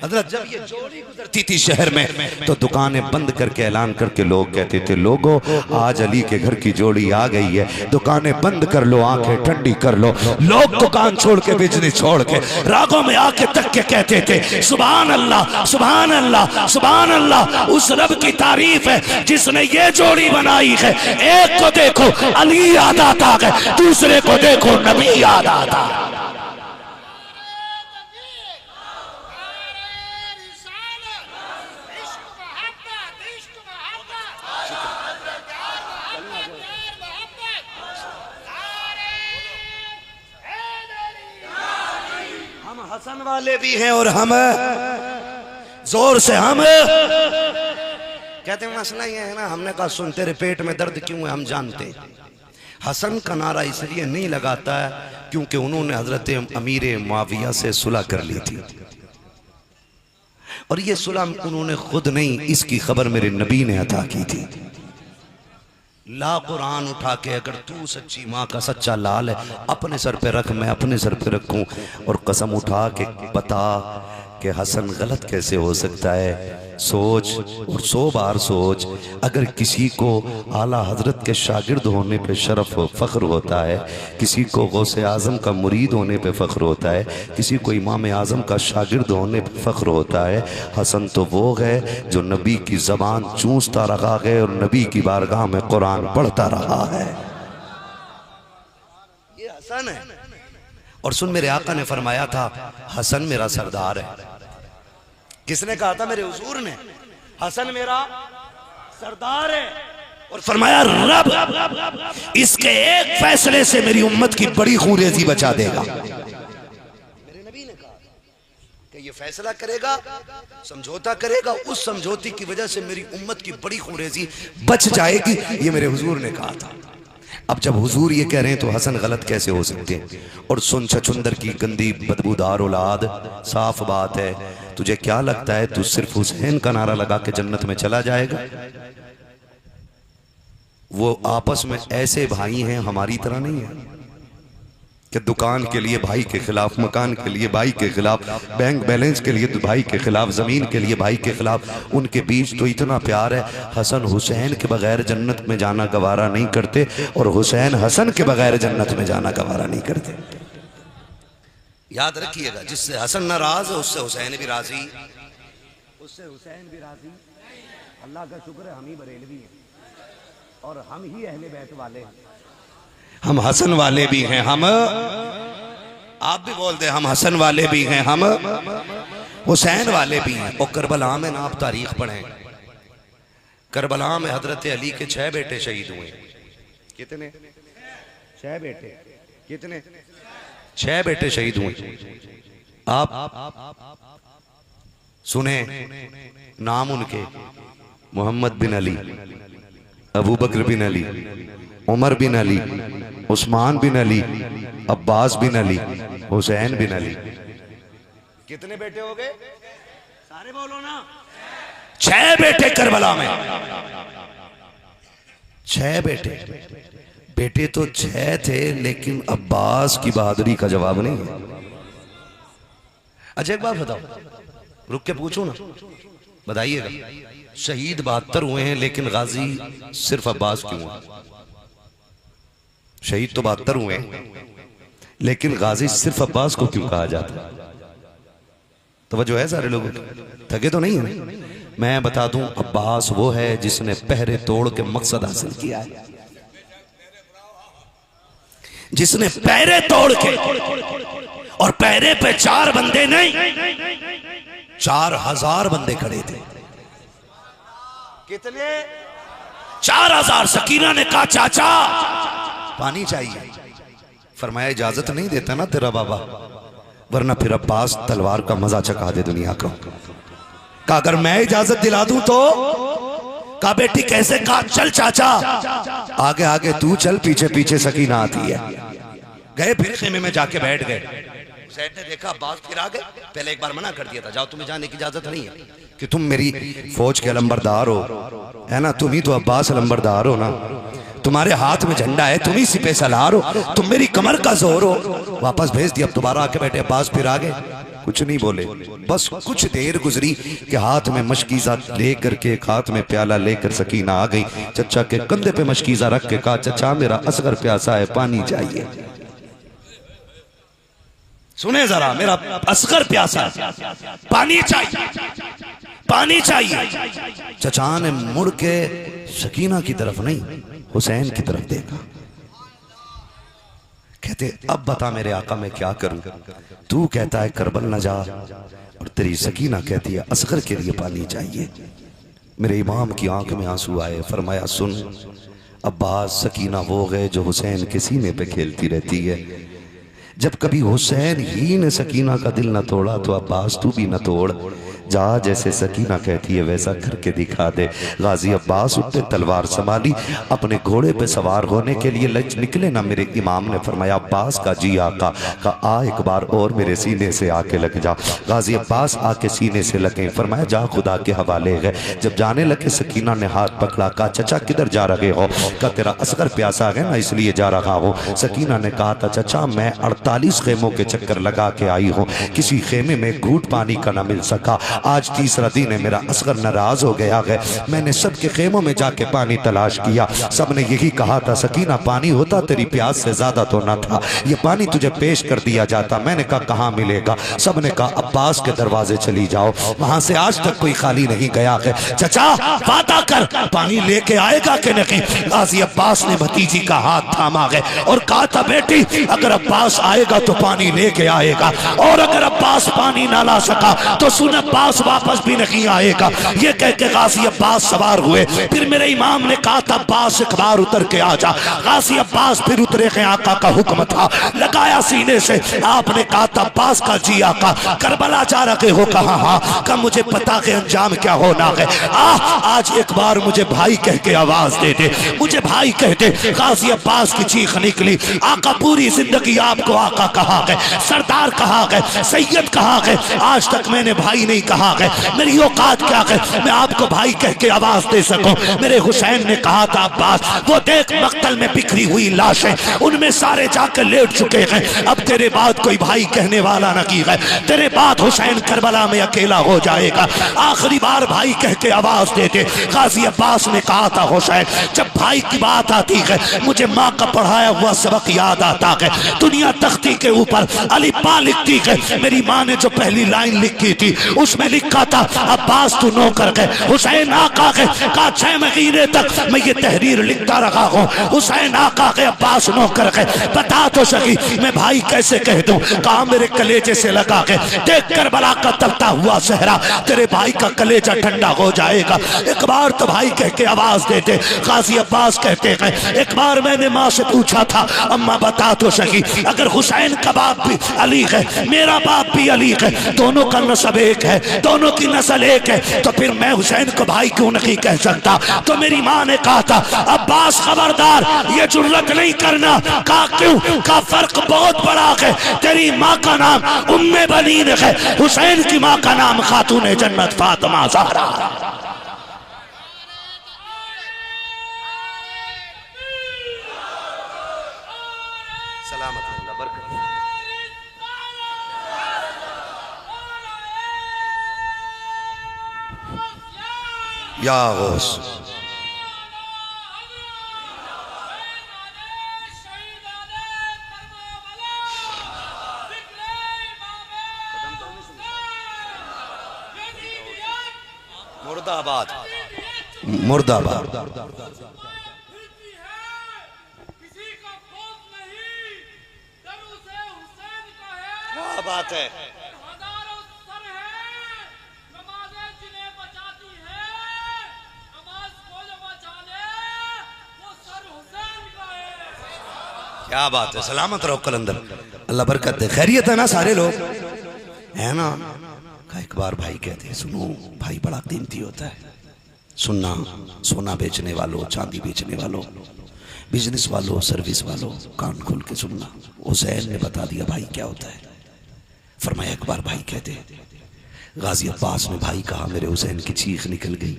Speaker 1: हज़रत जब ये जोड़ी गुजरती थी शहर में, तो दुकानें बंद करके ऐलान करके लोग कहते थे लोगों आज अली के घर की जोड़ी आ गई है, दुकानें बंद कर लो, आंखें ठंडी कर लो। लोग दुकान छोड़ के बिजली छोड़ के रागों में आके तक के कहते थे सुभान अल्लाह सुभान अल्लाह सुभान अल्लाह, उस रब की तारीफ है जिसने ये जोड़ी बनाई है। एक को देखो अली याद आता है, दूसरे को देखो नबी याद आता है। हसन वाले भी हैं और हम जोर से हम कहते हैं मसला ये है ना। हमने कहा सुन तेरे पेट में दर्द क्यों है हम जानते। हसन का नारा इसलिए नहीं लगाता है क्योंकि उन्होंने हजरत अमीर मुआविया से सुलह कर ली थी, और ये सुलह उन्होंने खुद नहीं, इसकी खबर मेरे नबी ने अता की थी। ला कुरान उठा के, अगर तू सच्ची माँ का सच्चा लाल है अपने सर पे रख, मैं अपने सर पे रखूं, और कसम उठा के बता कि हसन गलत कैसे हो सकता है। सोच और 100 बार सोच। अगर किसी को आला हजरत के शागिर्द होने पे शरफ फ़ख्र होता है, किसी को गौसे आज़म का मुरीद होने पे फ़ख्र होता है, किसी को इमाम आज़म का शागिर्द होने पे फ़ख्र होता है, हसन तो वो है जो नबी की ज़बान चूसता रहा है और नबी की बारगाह में कुरान पढ़ता रहा है। ये हसन है। और सुन, मेरे आका ने फरमाया था हसन मेरा सरदार है। किसने कहा था? मेरे हुजूर ने। हसन मेरा सरदार है। और फरमाया रब इसके एक फैसले से मेरी उम्मत की बड़ी खूरेजी बचा देगा। मेरे नबी ने कहा कि ये फैसला करेगा, समझौता करेगा, उस समझौते की वजह से मेरी उम्मत की बड़ी खूरेजी बच जाएगी। ये मेरे हुजूर ने कहा था। अब जब हुजूर ये कह रहे हैं तो हसन गलत कैसे हो सकते हैं? और सुन, छछुंदर की गंदी बदबूदार औलाद, साफ बात है, तुझे क्या लगता है तू सिर्फ हुसैन का नारा लगा के जन्नत में चला जाएगा? वो आपस में ऐसे भाई हैं, हमारी तरह नहीं है कि दुकान के लिए भाई के खिलाफ, मकान के लिए भाई के खिलाफ, बैंक बैलेंस के लिए भाई के खिलाफ, जमीन के लिए भाई के खिलाफ। उनके बीच तो इतना प्यार है, हसन हुसैन के बगैर जन्नत में जाना गवारा नहीं करते और हुसैन हसन के बगैर जन्नत में जाना गवारा नहीं करते। याद रखिएगा, जिससे हसन नाराज है उससे हुसैन भी राजी, उससे हुसैन भी राजी। अल्लाह का शुक्र है हम ही बरेलवी हैं और हम ही अहले बैत वाले हैं। हम हसन वाले भी हैं, हम, आप भी बोलते हैं हम हसन वाले भी हैं, हम हुसैन वाले भी हैं। और करबला में ना आप तारीख पढ़ें, करबला में हजरत अली के 6 बेटे शहीद हुए। कितने? 6 बेटे। कितने? 6 बेटे शहीद हुए। आप सुने नाम उनके, मोहम्मद बिन अली, अबू बकर बिन अली, उमर बिन अली, उस्मान बिन अली, अब्बास बिन अली, हुसैन बिन अली। कितने बेटे हो गए? सारे बोलो ना। 6 बेटे करबला में। 6 बेटे। बेटे तो 6 थे, लेकिन अब्बास की बहादुरी का जवाब नहीं है। अच्छा एक बात बताओ, रुक के पूछूं ना, बताइएगा। शहीद 72 हुए हैं, लेकिन गाजी सिर्फ अब्बास क्यों हुआ? शहीद तो 72 हुए, लेकिन गाजी सिर्फ अब्बास को क्यों कहा जाता? तवज्जो है सारे लोगों की? थके तो नहीं है ना? मैं बता दूं, अब्बास वो है जिसने पहरे तोड़ के मकसद हासिल किया है, जिसने पहरे तोड़ के, और पहरे पे 4 बंदे नहीं 4000 बंदे खड़े थे। कितने? 4000। सकीना ने कहा चाचा पानी चाहिए, फरमाया इजाजत नहीं देता ना तेरा बाबा, वरना फिर अब्बास तलवार का मजा चखा दे दुनिया को। कहा अगर मैं इजाजत दिला दूं तो? कहा बेटी कैसे? कहा चल चाचा, आगे आगे तू चल, पीछे पीछे सकीना आती है। गए, फिर खेमे में जाके बैठ गए। हुसैन ने देखा अब्बास फिर आ गए। पहले एक बार मना कर दिया था, जाओ तुम्हें जाने की इजाजत नहीं है, कि तुम मेरी फौज के अलंबरदार हो, है ना, तुम ही तो अब्बास अलंबरदार हो ना, तुम्हारे हाथ में झंडा है, तुम ही सिपह सलार हो, तुम मेरी कमर का जोर हो। वापस भेज दिया। अब दोबारा आके बैठे, अब्बास फिर आ गए, कुछ नहीं बोले। बस कुछ देर गुजरी कि हाथ में मशकीज़ा लेकर के, एक हाथ में प्याला लेकर सकीना आ गई। चचा के कंधे पे मशकीज़ा रख के कहा चचा मेरा असगर प्यासा है, पानी चाहिए। सुने जरा, मेरा असगर प्यासा है, पानी चाहिए, पानी चाहिए। चचा ने मुड़ के सकीना की तरफ नहीं, हुसैन की तरफ देखा। कहते अब बता मेरे आका मैं क्या करूं? तू कहता है करबल न जा, और तेरी सकीना कहती है असगर के लिए पानी चाहिए। मेरे इमाम की आंख में आंसू आए। फरमाया सुन अब्बास, सकीना वो गए जो हुसैन के सीने पे खेलती रहती है। जब कभी हुसैन ही ने सकीना का दिल न तोड़ा तो अब्बास तू भी न तोड़। जा जैसे सकीना कहती है वैसा करके दिखा दे। गाजी अब्बास उठे, तलवार संभाली, अपने घोड़े पे सवार होने के लिए निकले ना। मेरे इमाम ने फरमाया अब्बास का जी आका का आ एक बार और मेरे सीने से आके लग जा। गाजी अब्बास आके सीने से लगे, फरमाया जा खुदा के हवाले है। जब जाने लगे सकीना ने हाथ पकड़ा, कहा चचा किधर जा रहे हो? का तेरा असगर प्यासा है ना इसलिए जा रहा हूँ। सकीना ने कहा था चचा मैं 48 खेमों के चक्कर लगा के आई हूँ, किसी खेमे में घूट पानी का ना मिल सका। आज तीसरा दिन है, मेरा असगर नाराज हो गया है। मैंने सबके खेमों में जाके पानी तलाश किया, सबने यही कहा था सकीना पानी होता तेरी प्यास से ज्यादा तो ना था, ये पानी तुझे पेश कर दिया जाता। मैंने कहा कहाँ मिलेगा? सबने कहा अब्बास के दरवाजे चली जाओ, वहां से आज तक कोई खाली नहीं गया है। चचा वादा कर पानी लेके आएगा कि नहीं? गाजी अब्बास ने भतीजी का हाथ थामा है और कहा था बेटी अगर अब्बास आएगा तो पानी लेके आएगा, और अगर अब्बास पानी ना ला सका तो सुन अब्बास वापस भी नहीं आएगा। ये कह के गाजी अब्बास सवार हुए। फिर मेरे इमाम ने कहा था अब्बास एक बार उतर के आ जा। गाजी अब्बास फिर उतरे के, आका का हुक्म था, लगाया सीने से। आपने कहा था अब्बास का जी आका करबला जा रहे हो? कहा हाँ। का मुझे पता है अंजाम क्या होना है। आज एक बार मुझे भाई कह के आवाज दे दे, मुझे भाई कह दे। गाजी अब्बास की चीख निकली, आका पूरी जिंदगी आपको आका कहा है, सरदार कहा है, सैयद कहा है, आज तक मैंने भाई नहीं कहा है। मेरी औकात क्या है मैं आपको भाई कह के आवाज दे सकूं? मेरे हुसैन ने कहा था अब्बास वो देख मक्तल में बिखरी हुई लाशें, उनमें सारे जाकर लेट चुके हैं, अब तेरे बाद कोई भाई कहने वाला न की है, तेरे बाद हुसैन करबला में अकेला हो जाएगा, आखिरी बार भाई कह के आवाज दे दे। गाजी अब्बास ने कहा था हुसैन जब भाई की बात आती है मुझे माँ का पढ़ाया हुआ सबक याद आता है। दुनिया तख्ती के ऊपर अली पा लिखती है, मेरी माँ ने जो पहली लाइन लिखी थी उसमें लिखा था अब्बास तू नौकर है, हुसैन आका है। कहा 6 महीने तक मैं ये तहरीर लिखता रहा हूँ, हुसैन आका है अब्बास नौकर है, बता तो सकी मैं भाई कैसे कह दूं? कहा मेरे कलेजे से लगा के देख करबला का तपता हुआ सहरा, तेरे भाई का कलेजा ठंडा हो जाएगा, एक बार तो भाई कह के आवाज देते। गाजी अब्बास कहते हैं एक बार मैंने माँ से पूछा था अम्मा बता तो सकी अगर हुसैन का बाप भी अली है मेरा बाप भी अली है, दोनों का नस्ब एक है, दोनों की नस्ल एक है, तो फिर मैं हुसैन को भाई क्यों नहीं कह सकता? तो मेरी माँ ने कहा था अब्बास खबरदार ये जुर्रत नहीं करना। कहा क्यों? का फर्क बहुत बड़ा है, तेरी माँ का नाम उम्मे बनीन है, हुसैन की माँ का नाम खातून जन्नत फातिमा ज़हरा। या गौस मुर्दाबाद मुर्दाबाद। क्या बात है? क्या बात है, सलामत रहो कलंदर, अल्लाह बरकत दे। खैरियत है ना सारे लोग है ना? एक बार भाई कहते हैं सुनो भाई बड़ा कीमती होता है, सुनना सोना बेचने वालों, चांदी बेचने वालों, बिजनेस वालों, सर्विस वालों, कान खोल के सुनना। हुसैन ने बता दिया भाई क्या होता है। फरमाया एक बार भाई कहते गाजी अब्बास ने भाई कहा, मेरे हुसैन की चीख निकल गई।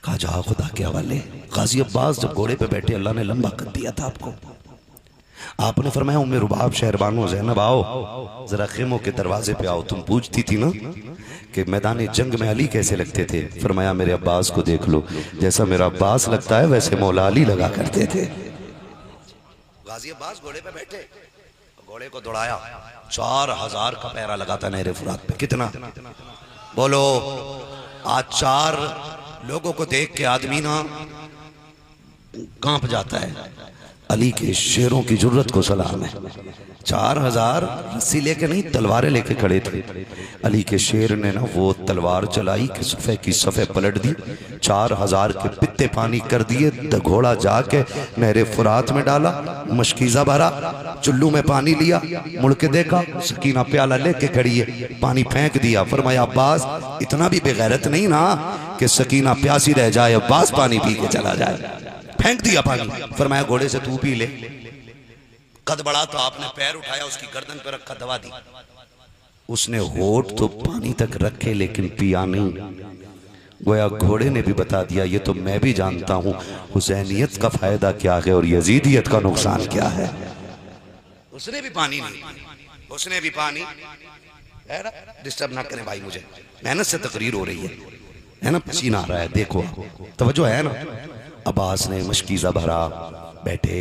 Speaker 1: कहा जाओ खुदा के हवाले। गाजी अब्बास जब घोड़े पे बैठे अल्लाह ने लंबा कर दिया था आपको, आपने फरमाया उम्मे रुबाब शहरबानो ज़ैनब आओ जरा खेमों के दरवाजे पे आओ। तुम पूछती थी ना कि मैदान जंग में अली कैसे लगते थे, फरमाया मेरे अब्बास को देख लो, जैसा मेरा अब्बास लगता है वैसे मौला अली लगा करते थे। गाजी अब्बास घोड़े पे बैठे, घोड़े को दौड़ाया, 4000 का पैरा लगा था नहरे फुरात पे। कितना बोलो? आज 4 लोगों को देख के आदमी ना कांप जाता है। अली के शेरों की जुर्रत को सलाम है। 4000 रस्सी लेके नहीं, तलवारें लेके खड़े थे। अली के शेर ने ना वो तलवार चलाई कि सफ़े की सफ़े पलट दी, 4000 के पित्ते पानी कर दिए। घोड़ा जाके नहरे फुरात में डाला, मशकीज़ा भरा, चुल्लू में पानी लिया, मुड़ के देखा सकीना प्याला लेके खड़ी है, पानी फेंक दिया। फरमाया अब्बास इतना भी बेगैरत नहीं ना कि सकीना प्यासी रह जाए, अब्बास पानी पी के चला जाए। फेंक दिया पानी। फरमाया घोड़े से तू पी ले। कद बढ़ा तो आपने पैर उठाया, उसकी गर्दन पर रखा, दवा दी। उसने होठ तो पानी तक रखे लेकिन पिया नहीं। गोया घोड़े ने भी बता दिया ये तो मैं भी जानता हूं हुसैनियत का फायदा क्या है और यजीदियत का नुकसान क्या है। उसने भी पानी नहीं, उसने भी पानी। डिस्टर्ब ना करें भाई, मुझे मेहनत से तकरीर हो रही है ना, पसीना आ रहा है, देखो तवज्जो है ना। अब्बास ने मशकीज़ा भरा, बैठे,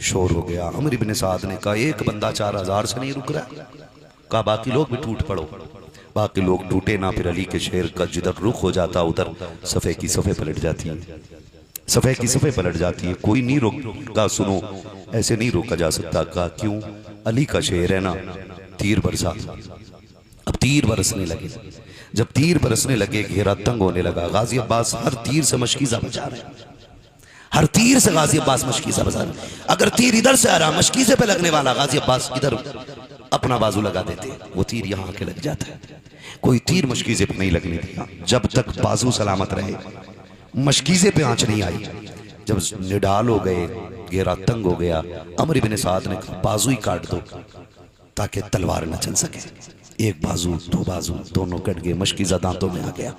Speaker 1: शोर हो गया। अमर इब्न साद ने कहा एक बंदा 4000 से नहीं रुक रहा। कहा बाकी लोग भी टूट पड़ो। बाकी लोग टूटे ना। फिर अली के शेर का जिधर रुख हो जाता उधर सफ़े की सफ़े पलट जाती है, सफ़े की सफ़े पलट जाती है। कोई नहीं रोका, सुनो ऐसे नहीं रोका जा सकता। कहा क्यों? अली का शेर है ना। तीर बरसा। अब तीर बरसने लगे। जब तीर बरसने लगे घेरा तंग होने लगा। गाजी अब्बास हर तीर से मशकीज़ा बचा रहे हैं, हर तीर से गाजी अब्बास मशकीज़ा बचा रहे। अगर तीर इधर से आ रहा, मशकीज़े पे लगने वाला, गाजी अब्बास इधर अपना बाजू लगा देते, वो तीर यहाँ आके लग जाता है। कोई तीर मशकीज़े पे नहीं लगने दिया जब तक बाजू सलामत रहे। मशकीज़े पे आंच नहीं आई। जब निडाल हो गए, घेरा तंग हो गया, अमर इब्न साद ने कहा बाजू ही काट दो ताकि तलवार न चल सके। एक बाजू, दो बाजू, दोनों कट गए, मशकीज़ा दांतों में आ गया।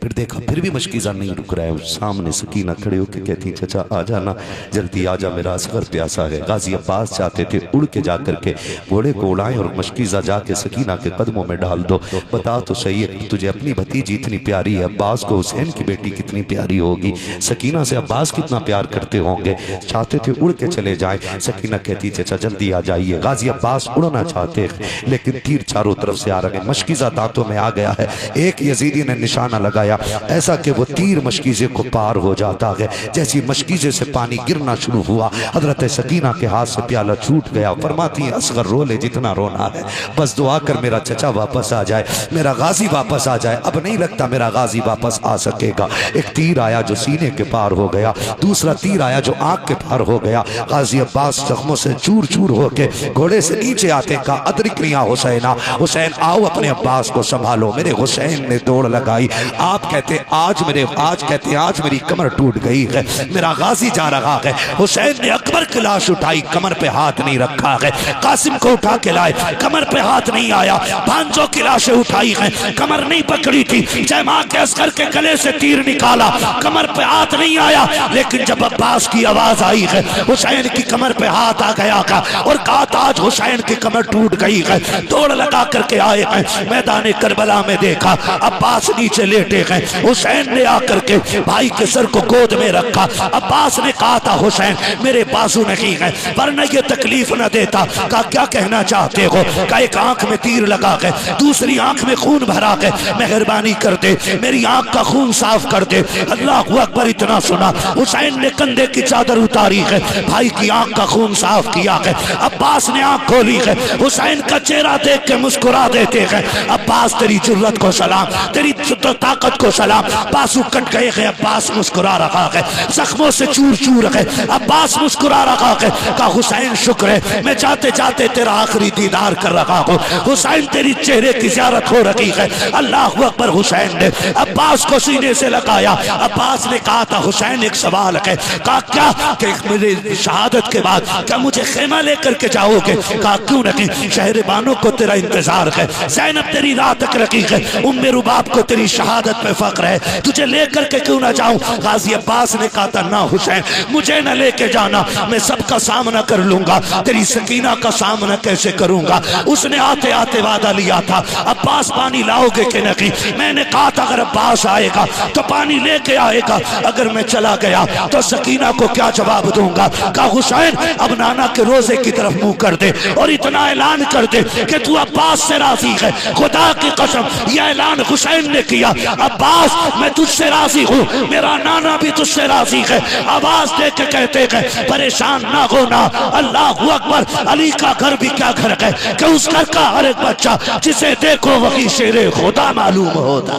Speaker 1: फिर देखा फिर भी मशकीज़ा नहीं रुक रहा है। सामने सकीना खड़े होकर कहती चचा आ जाना, जल्दी आ जा, मेरा असगर प्यासा है। गाजी अब्बास चाहते थे उड़ के जा करके घोड़े को उड़ाएं और मशकीज़ा जाके सकीना के कदमों में डाल दो। बता तो सही है तुझे अपनी भतीजी इतनी प्यारी है, अब्बास को हुसैन की बेटी कितनी प्यारी होगी, सकीना से अब्बास कितना प्यार करते होंगे। चाहते थे उड़ के चले जाए। सकीना कहती चचा जल्दी आ जाइए। गाजी अब्बास उड़ना चाहते लेकिन तीर चारों तरफ से आ रहे। मशकीज़ा दांतों में आ गया है। एक यजीदी ने निशाना लगाया ऐसा कि वो तीर मशकीज़े को पार हो जाता है। जैसी मशकीज़े से पानी गिरना शुरू हुआ, हजरत सकीना के हाथ से प्याला छूट गया। फरमाती है असगर रो ले जितना रोना है, बस दुआ कर मेरा चचा वापस आ जाए, मेरा गाजी वापस आ जाए। अब नहीं लगता मेरा गाजी वापस आ सकेगा। एक तीर आया जो सीने के पार हो गया, दूसरा तीर आया जो आंख के पार हो गया। गाजी अब्बास जख्मों से चूर चूर होके घोड़े से नीचे आते का अदरिकनिया हुसैना, हुसैन आओ अपने अब्बास को संभालो। मेरे हुसैन ने दौड़ लगाई। आप कहते आज मेरी कमर टूट गई है, मेरा गाजी जा रहा है। हुसैन ने अकबर की लाश उठाई, कमर पे हाथ नहीं रखा है। कासिम को उठा के लाए, कमर पे हाथ नहीं आया। भांजों की लाशें उठाई हैं, कमर नहीं पकड़ी थी। जयमा के असगर के गले से तीर निकाला, कमर पे हाथ नहीं आया। लेकिन जब अब्बास की आवाज आई है, हुसैन की कमर पे हाथ आ गया का और कहा आज हुसैन की कमर टूट गई है। दौड़ लगा करके आए हैं, मैदान करबला में देखा अब्बास नीचे लेटे हैं। हुसैन ने आकर के भाई के सर को गोद में रखा। अब्बास ने कहा था हुसैन मेरे बाजू नहीं है वरना ये तकलीफ न देता। कहा क्या कहना चाहते हो? कहा एक आंख में तीर लगा है, दूसरी आंख में खून भरा है, मेहरबानी कर दे मेरी आंख का खून साफ कर दे। अल्लाह अकबर। इतना सुना, हुसैन ने कंधे की चादर उतारी है, भाई की आंख का खून साफ किया है। अब्बास ने आंख खोली है, हुसैन का चेहरा देख के मुस्कुरा देते हैं। अब्बास तेरी जुर्रत को सलाम, तेरी ताकत को सलाम। बाजू कट गए हैं, अब्बास मुस्कुरा रहा है, जख्मों से चूर चूर है, अब्बास मुस्कुरा रहा है। कहा हुसैन शुक्र है मैं जाते जाते तेरा आखिरी दीदार कर रहा हूँ। हुसैन तेरी चेहरे की ज़ियारत हो रही है। अल्लाह अकबर। हुसैन ने अब्बास को सीने से लगाया। अब्बास ने कहा था हुसैन एक सवाल है। कहा क्या? कि मेरी शहादत के बाद क्या मुझे खेमा लेकर के जाओगे? कहा क्यों नहीं, शहरबानों को तेरा इंतजार है, ज़ैनब तेरी राह तक रखी है, उम्मे रुबाब को तेरी शहादत पे फख्र है, तुझे लेकर के क्यों ना जाऊं? गाजी अब्बास ने कहा था ना हुसैन मुझे न लेके जाना, मैं सबका सामना कर लूंगा, तेरी सकीना का सामना कैसे करूंगा? उसने आते आते वादा लिया था अब्बास पानी लाओगे कि नहीं? मैंने कहा था अगर अब्बास आएगा तो पानी लेके आएगा, अगर मैं चला गया तो सकीना को क्या जवाब दूंगा? कहा हुसैन अब नाना के रोजे की तरफ मुंह कर दे और इतना ऐलान कर दे कि तू अब्बास से राजी है। खुदा की कसम यह ऐलान हुसैन ने किया। अब्बास मैं तुझसे राजी हूँ, मेरा नाना भी तुझसे राजी है। आवाज दे के कहते हैं परेशान ना होना, अल्लाह अकबर। अली का घर भी क्या घर है कि उस घर का हर एक बच्चा जिसे देखो वही शेरे खुदा मालूम होता।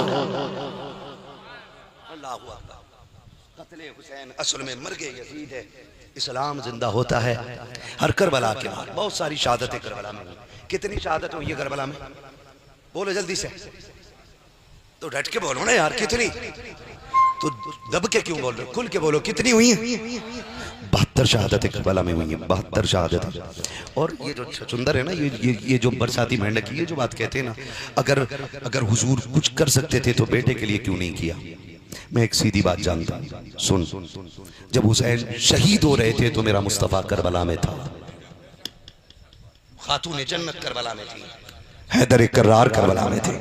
Speaker 1: अल्लाह अकबर। कत्ले हुसैन असल में मर्गे यजीद है, इस्लाम जिंदा होता है। हर करबला के बाद बहुत सारी शहादतें करबला में। कितनी शहादत हुई है करबला में? बोलो जल्दी से, तो डट के बोलो ना यार, कितनी? तो दब के क्यों बोल रहे हो? खुल के बोलो, कितनी हुई है? 72 शहादतें करबला में हुई है, 72 शहादतें। और ये जो सुंदर है ना, ये जो बरसाती मेंढक की ये जो बात कहते हैं ना, अगर हुजूर कुछ कर सकते थे तो बेटे के लिए क्यों नहीं किया? मैं एक सीधी बात जानता, सुन। जब हुसैन शहीद हो रहे थे तो मेरा मुस्तफा करबला में था, खातून जन्नत करबला में थी, हैदर कर्रार करबला में थे,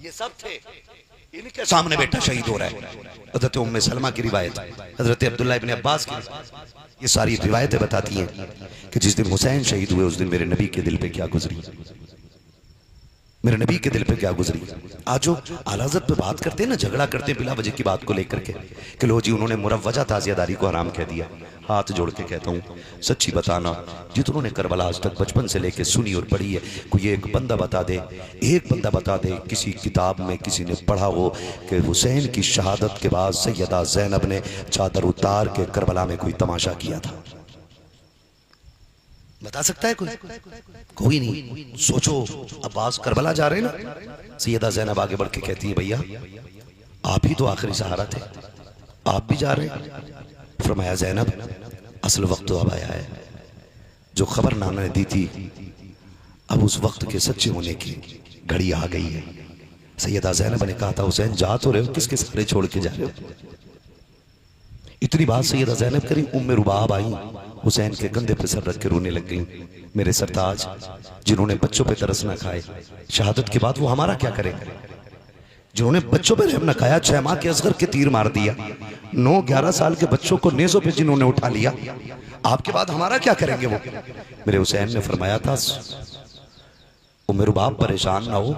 Speaker 1: ये सब थे। इनके सामने बेटा शहीद हो रहा है। हजरत उम्मे सलमा की रिवायत, हजरत अब्दुल्ला इब्न अब्बास की, ये सारी रिवायतें बताती हैं कि जिस दिन हुसैन शहीद हुए उस दिन मेरे नबी के दिल पे क्या गुजरी, मेरे नबी के दिल पे क्या गुजरी। आज जो आला हज़रत पे बात करते हैं ना, झगड़ा करते हैं बिला वजह की बात को लेकर के कि लो जी उन्होंने मुरवजा ताज़ियादारी को हराम कह दिया। हाथ जोड़ के कहता हूँ, सच्ची बताना जितनों ने करबला आज तक बचपन से लेके सुनी और पढ़ी है, कोई एक बंदा बता दे, एक बंदा बता दे किसी किताब में किसी ने पढ़ा हो कि हुसैन की शहादत के बाद सैयदा ज़ैनब ने चादर उतार के करबला में कोई तमाशा किया था? बता सकता है कोई? कोई नहीं। सोचो अब्बास करबला जा रहे हैं ना, सैयदा ज़ैनब आगे बढ़ के कहती है भैया आप ही तो आखिरी सहारा थे, आप भी जा रहे हैं। फरमाया ज़ैनब असल वक्त तो अब आया है, जो खबर नाना ने दी थी अब उस वक्त के सच्चे होने की घड़ी आ गई है। सैयदा ज़ैनब ने कहा था हुसैन जा तो रहे हो, किसके सहारे छोड़ के जा रहे हो? इतनी बात सैयदा ज़ैनब करी, उम्मे रुबाब आई, हुसैन के कंधे पर सर रख के रोने लग गई। मेरे सरताज जिन्होंने बच्चों पे तरस ना खाए, शहादत के बाद वो हमारा क्या करेंगे? जिन्होंने बच्चों पे रहम न खाया, 6 माह के असगर के तीर मार दिया, 9-11 साल के बच्चों को नेज़ों पे जिन्होंने उठा लिया, आपके बाद हमारा क्या करेंगे वो? मेरे हुसैन ने फरमाया था उम्मे रुबाब परेशान ना हो,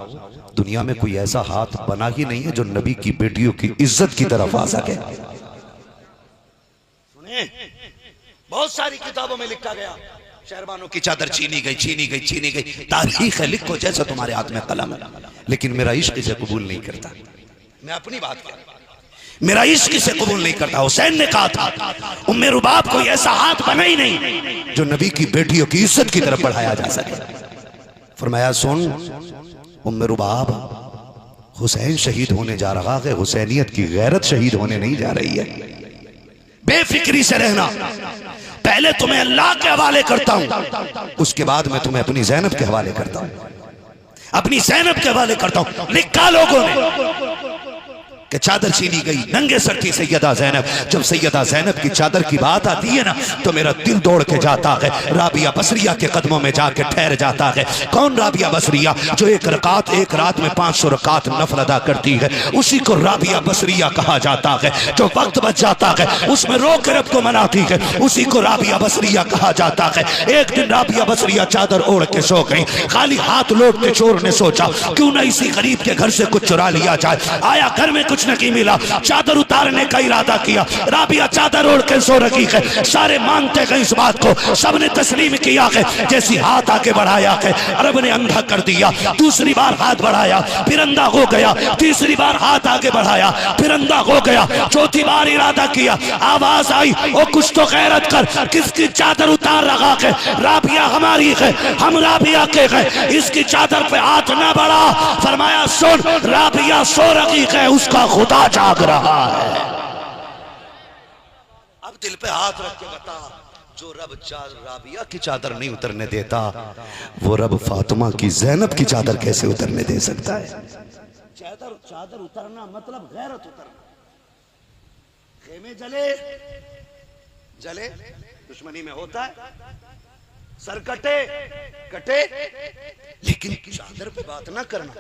Speaker 1: दुनिया में कोई ऐसा हाथ बना ही नहीं है जो नबी की बेटियों की इज्जत की तरफ आ सके। बहुत सारी किताबों में लिखा गया शहरबानों की चादर छीनी गई, छीनी गई, छीनी गई। तारीख है, लिखो जैसा तुम्हारे हाथ में कलम है, लेकिन मेरा इश्क इसे कबूल नहीं करता। मैं अपनी बात कर, मेरा इश्क इसे कबूल नहीं करता। हुसैन ने कहा था उम्मे रुबाब कोई ऐसा हाथ बना ही नहीं जो नबी की बेटियों की इज्जत की तरफ बढ़ाया जा सके। फरमाया सुन उम्मे रुबाब, हुसैन शहीद होने जा रहा है, हुसैनियत की गैरत शहीद होने नहीं जा रही है। बेफिक्री से रहना, पहले तुम्हें अल्लाह के हवाले करता हूं, उसके बाद मैं तुम्हें अपनी ज़ैनब के हवाले करता हूं, अपनी ज़ैनब के हवाले करता हूं। लिखा लोगों ने कि चादर छीनी गई, नंगे सर थी सैयदा ज़ैनब। जब सैयदा ज़ैनब की चादर की बात आती है ना तो मेरा दिल दौड़ के जाता है, राबिया बसरिया के कदमों में जाके ठहर जाता है। कौन राबिया बसरिया? जो एक रात में 500 रकात नफल अदा करती है, उसी को राबिया बसरिया कहा जाता है। जो वक्त बच जाता है उसमें रो के रब को मनाती है, उसी को राबिया बसरिया कहा जाता है। एक दिन राबिया बसरिया चादर ओढ़ के सो गई, खाली हाथ लौटते चोर ने सोचा क्यों ना इसी गरीब के घर से कुछ चुरा लिया जाए। आया घर में कुछ नहीं मिला, चादर उतारने का इरादा किया, राबिया चादर ओढ़ के सो रखी है। सारे मानते गए इस बात को, सबने तस्लीम किया है। जैसी हाथ आगे बढ़ाया है रब ने अंधा कर दिया। दूसरी बार हाथ बढ़ाया फिर अंधा हो गया, तीसरी बार हाथ आगे बढ़ाया फिर अंधा हो गया, चौथी बार इरादा किया, आवाज आई ओ कुछ तो गैरत कर, किसकी चादर उतार रखा है? राबिया हमारी है, हम राबिया के हैं, इसकी चादर पे हाथ ना बढ़ा। फरमाया सुन राबिया सो रखी है, उसका खुदा जाग रहा है। अब दिल पे हाथ रख के बता, जो रब राबिया की चादर नहीं उतरने देता वो रब फातिमा की ज़ैनब की चादर कैसे उतरने दे सकता है? चादर उतरना मतलब गैरत उतरना। खेमे जले दुश्मनी में होता है, सर कटे लेकिन चादर पे बात ना करना।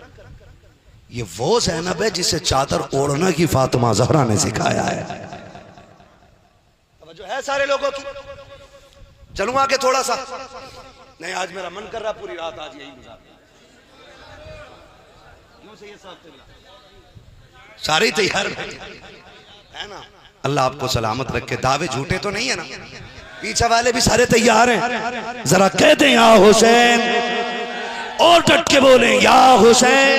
Speaker 1: ये वो ज़ैनब है जिसे चादर ओढ़ना की फातिमा ज़हरा ने सिखाया है। जो है सारे लोगों की, चलूं आगे थोड़ा सा, नहीं आज मेरा मन कर रहा पूरी रात आज यही गुजार। यूं से ये साथ सारे तैयार है ना। अल्लाह आपको सलामत रखे। दावे झूठे तो नहीं है ना? पीछे वाले भी सारे तैयार हैं। जरा कह दें या हुसैन, और डट के बोले या हुसैन।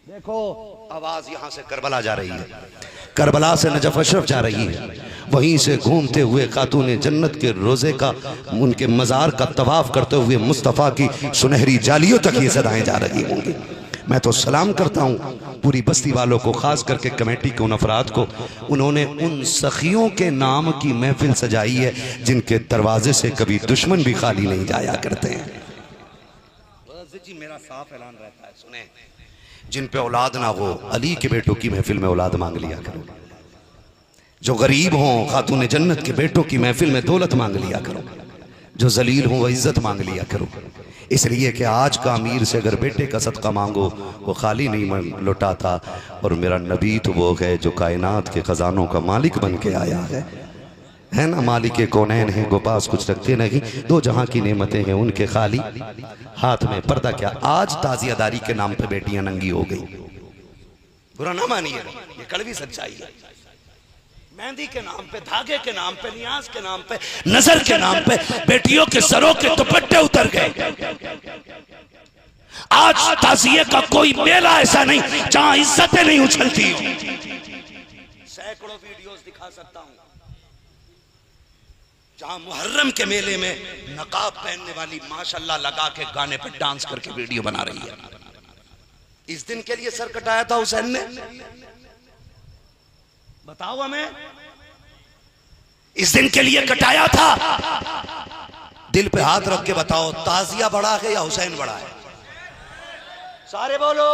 Speaker 1: देखो आवाज यहां से करबला जा रही है, करबला से नजफ अशरफ जा रही है, वहीं से घूमते हुए खातून जन्नत के रोजे का, उनके मजार का तवाफ करते हुए मुस्तफ़ा की सुनहरी जालियों तक ये सदाएं जा रही होंगी। मैं तो सलाम करता हूँ पूरी बस्ती वालों को, खास करके कमेटी के उन अफराद को। उन्होंने उन सखियों के नाम की महफिल सजाई है जिनके दरवाजे से कभी दुश्मन भी खाली नहीं जाया करते हैं। जी मेरा साफ ऐलान रहता है, सुने, जिन पे औलाद ना हो, अली के बेटों की महफिल में औलाद मांग लिया करो। जो गरीब हों, खातून जन्नत के बेटों की महफिल में दौलत मांग लिया करो। जो जलील हो वह इज्जत मांग लिया करो। इसलिए कि आज का अमीर से अगर बेटे का सदका मांगो वो खाली नहीं लौटाता। और मेरा नबी तो वो है जो कायनात के खजानों का मालिक बन के आया है ना। मालिक के कौनैन है, गो पास कुछ रखते नहीं, दो जहां की नेमतें हैं उनके खाली हाथ में पर्दा क्या। आज ताजियादारी के नाम पे बेटियां नंगी हो गई, बुरा ना मानिए, ये कड़वी सच्चाई है। मेहंदी के नाम पे, धागे के नाम पे, नियाज के नाम पे, नजर के नाम पे बेटियों के सरों के दुपट्टे उतर गए। आज ताजिए का कोई मेला ऐसा नहीं जहां इज्जतें नहीं उछलती हो। सैकड़ों वीडियोस दिखा सकता हूं जहां मुहर्रम के मेले में नकाब पहनने वाली माशाल्लाह लगा के गाने पर डांस करके वीडियो बना रही है। इस दिन के लिए सर कटाया था हुसैन ने, बताओ हमें, इस दिन के लिए कटाया था? दिल पे हाथ रख के बताओ, ताजिया बड़ा है या हुसैन बड़ा है? सारे बोलो।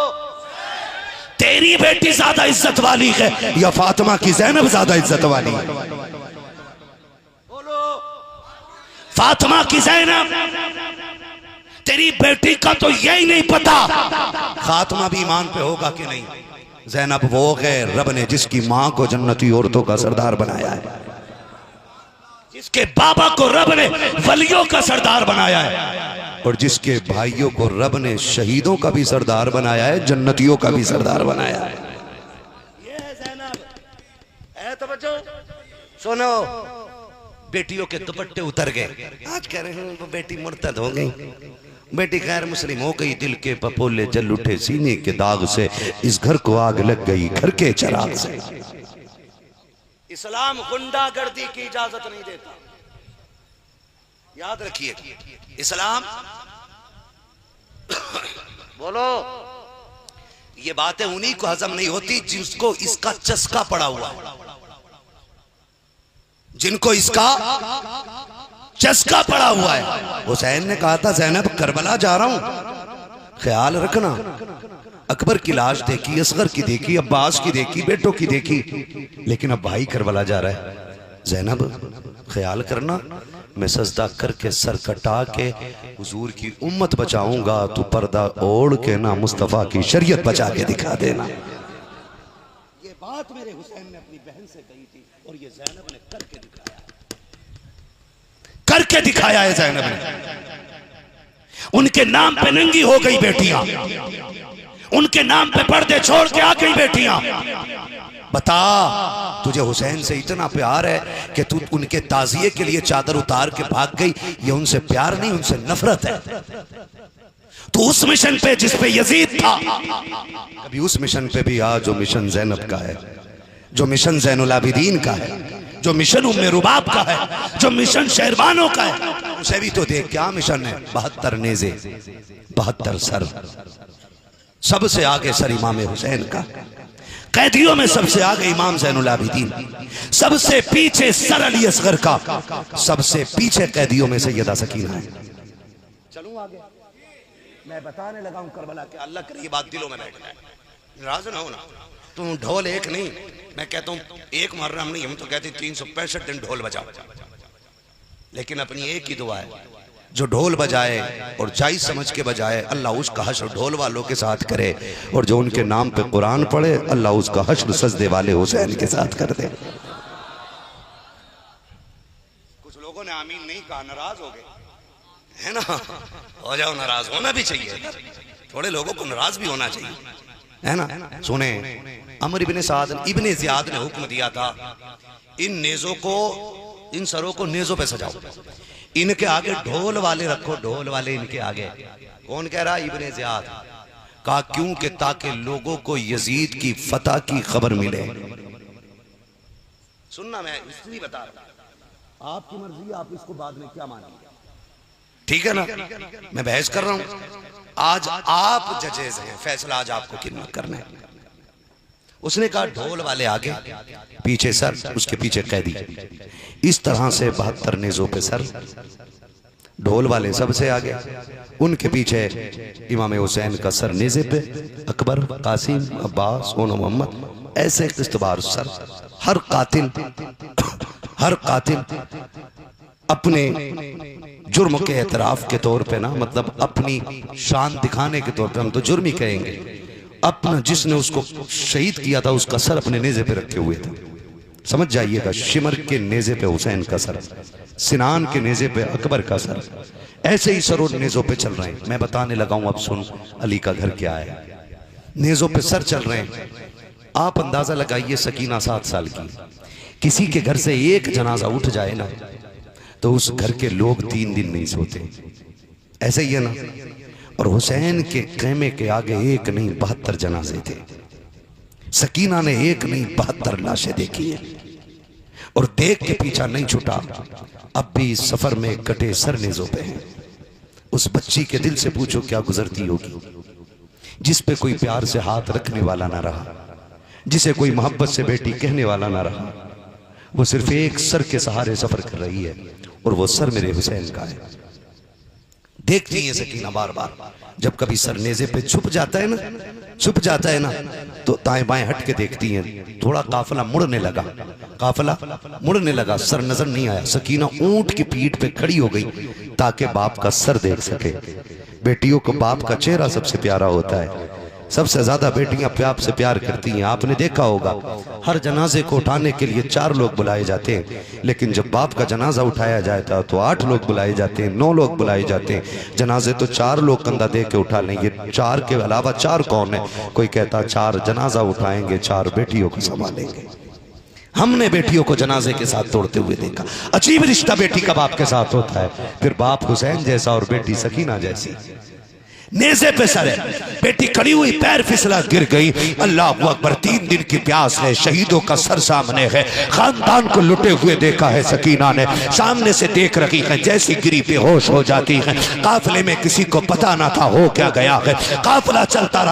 Speaker 1: तेरी बेटी ज्यादा इज्जत वाली है या फातिमा की ज़ैनब ज्यादा इज्जत वाली है? बोलो। फातिमा की ज़ैनब, तेरी बेटी का तो यही नहीं पता खात्मा भी ईमान पे होगा कि नहीं। ज़ैनब वो है रब ने जिसकी मां को जन्नती औरतों का सरदार बनाया है, जिसके बाबा को रब ने वलियों का सरदार बनाया है, और जिसके भाइयों को रब ने शहीदों का भी सरदार बनाया है, जन्नतियों का भी सरदार बनाया है। ये है ज़ैनब। है तवज्जो, सुनो। बेटियों के दुपट्टे उतर गए। आज कह रहे हैं वो बेटी मुर्तद हो गई, बेटी गैर मुस्लिम हो गई, दिल के पपोले जल उठे सीने के दाग से, इस घर को आग लग गई घर के चिराग से। इस्लाम गुंडागर्दी की इजाजत नहीं देता, याद रखिए। इस्लाम बोलो, ये बातें उन्हीं को हजम नहीं होती जिसको इसका चस्का पड़ा हुआ है, जिनको इसका चस्का पड़ा हुआ है। हुसैन ने कहा था ज़ैनब करबला जा रहा हूं, ख्याल रखना। अकबर की लाश देखी, असगर की देखी, अब्बास की देखी, बेटों की देखी, लेकिन अब भाई करबला जा रहा है। ज़ैनब ख्याल करना, मैं सजदा करके सर कटा के हुजूर की उम्मत बचाऊंगा, तू पर्दा ओढ़ के ना मुस्तफ़ा की शरीयत बचा के दिखा देना। ये बात मेरे हुसैन ने अपनी बहन से कही थी और ये ज़ैनब ने करके दिखाया, करके दिखाया है ज़ैनब ने। उनके नाम पे नंगी हो गई बेटियां, उनके नाम पे पर्दे छोड़ के आ गई बेटियां। बता, तुझे हुसैन से इतना प्यार है कि तू उनके ताजिए के लिए चादर उतार के भाग गई। ये उनसे प्यार नहीं, उनसे नफरत है। तू उस मिशन पे जिस पे यजीद था, कभी उस मिशन पे भी आ जो मिशन ज़ैनब का है, जो मिशन ज़ैनुल आबिदीन का है, जो मिशन उम्मे रुबाब का है, जो मिशन शेरबानों का है, उसे भी तो देख। क्या मिशन है? 72 नेज़े, 72 सर, सबसे आगे सर इमाम हुसैन का, कैदियों में सबसे आगे इमाम ज़ैनुल आबिदीन, सबसे पीछे सर अली असगर का, सबसे पीछे कैदियों में सैयदा सकीना है। चलूं आगे, मैं बताने लगा हूं करबला के, अल्लाह करे ये बात दिलों में बैठ जाए, नाराज ना होना। तुम ढोल एक नहीं, मैं कहता हूं एक मुहर्रम नहीं, हम तो कहते 365 दिन ढोल बजाओ, लेकिन अपनी एक ही दुआ है, जो ढोल बजाए और जायज समझ के बजाए, अल्लाह उसका हश्र ढोल वालों के साथ करे, और जो उनके नाम पे कुरान पढ़े, अल्लाह उसका हश्र सजदे वाले हुसैन के साथ कर दे। कुछ लोगों ने आमीन नहीं कहा, नाराज हो गए, है ना? हो जाओ, नाराज होना भी चाहिए, थोड़े लोगों को नाराज भी होना चाहिए, है ना। सुने, अमर इब्ने साद इब्ने ज़ियाद ने हुक्म दिया था, इन नेज़ों को, इन सरों को नेज़ों पे सजाओ, इनके आगे ढोल वाले रखो, ढोल वाले इनके आगे। कौन कह रहा? Ibn Ziyad. कहा क्यों? कि ताकि लोगों को यजीद की फतह की खबर मिले। सुनना, मैं इसलिए बता रहा हूं, आपकी मर्जी, आप इसको बाद में क्या मानेंगे, ठीक है ना। मैं बहस कर रहा हूं, आज आप जजेज हैं, फैसला आज आपको कितना करना है। उसने कहा ढोल वाले आगे, पीछे सर, उसके पीछे कैदी। इस तरह से 72 नेज़ों पे सर, ढोल वाले सबसे आगे, उनके पीछे इमाम हुसैन का सर नेज़े पे, अकबर, कासिम, अब्बास, सोना मोहम्मद, ऐसे किस्तबार सर। हर कातिल अपने जुर्म के एतराफ के तौर पे ना, मतलब अपनी शान दिखाने के तौर पे, हम तो जुर्म ही कहेंगे, अपना जिसने उसको शहीद किया था उसका सर अपने नेज़े पे रखे हुए थे। समझ जाइएगा, शिमर के नेज़े पे हुसैन का सर, सिनान के नेज़े पे अकबर का सर, ऐसे ही सरों नेज़ों पे चल रहे हैं। मैं बताने लगा हूं, अब सुन, अली का घर क्या है। नेज़ों पे सर चल रहे हैं। आप अंदाजा लगाइए, सकीना 7 साल की, किसी के घर से एक जनाजा उठ जाए ना तो उस घर के लोग 3 दिन नहीं सोते, ऐसे ही है ना। और हुसैन के खेमे के आगे एक नहीं 72 जनाजे थे। सकीना ने एक नहीं 72 लाशें देखी है, और देख के पीछा नहीं छूटा। अब भी इस सफर में कटे सर नेज़ों पे हैं। उस बच्ची के दिल से पूछो क्या गुजरती होगी, जिस पे कोई प्यार से हाथ रखने वाला ना रहा, जिसे कोई मोहब्बत से बेटी कहने वाला ना रहा। वो सिर्फ एक सर के सहारे सफर कर रही है, और वो सर मेरे हुसैन का है। देखती है सकीना बार बार, जब कभी सर नेज़े पे छुप जाता है ना, तो दाएं बाएं हट के देखती हैं। थोड़ा काफिला मुड़ने लगा, सर नजर नहीं आया। सकीना ऊंट की पीठ पे खड़ी हो गई ताकि बाप का सर देख सके। बेटियों को बाप का चेहरा सबसे प्यारा होता है, सबसे ज्यादा बेटियां बाप से प्यार करती हैं। आपने देखा होगा, हर जनाजे को उठाने के लिए 4 लोग बुलाए जाते हैं, लेकिन जब बाप का जनाजा उठाया जाता तो 8 लोग बुलाए जाते हैं, 9 लोग बुलाए जाते हैं। जनाजे तो 4 लोग कंधा दे के उठा लेंगे, 4 के अलावा 4 कौन है? कोई कहता 4 जनाजा उठाएंगे, 4 बेटियों को संभालेंगे। हमने बेटियों को जनाजे के साथ तोड़ते हुए देखा। अजीब रिश्ता बेटी का बाप के साथ होता है। फिर बाप हुसैन जैसा और बेटी सकीना जैसी। नेज़े पे सर है, बेटी खड़ी हुई, पैर फिसला गिर गई। अल्लाह अकबर, 3 दिन की प्यास है, शहीदों का सर सामने है, खानदान को लुटे हुए देखा है सकीना ने, सामने से देख रही है, जैसी गिरी बेहोश हो जाती है। काफिले में किसी को पता ना था हो क्या गया है। काफिला चलता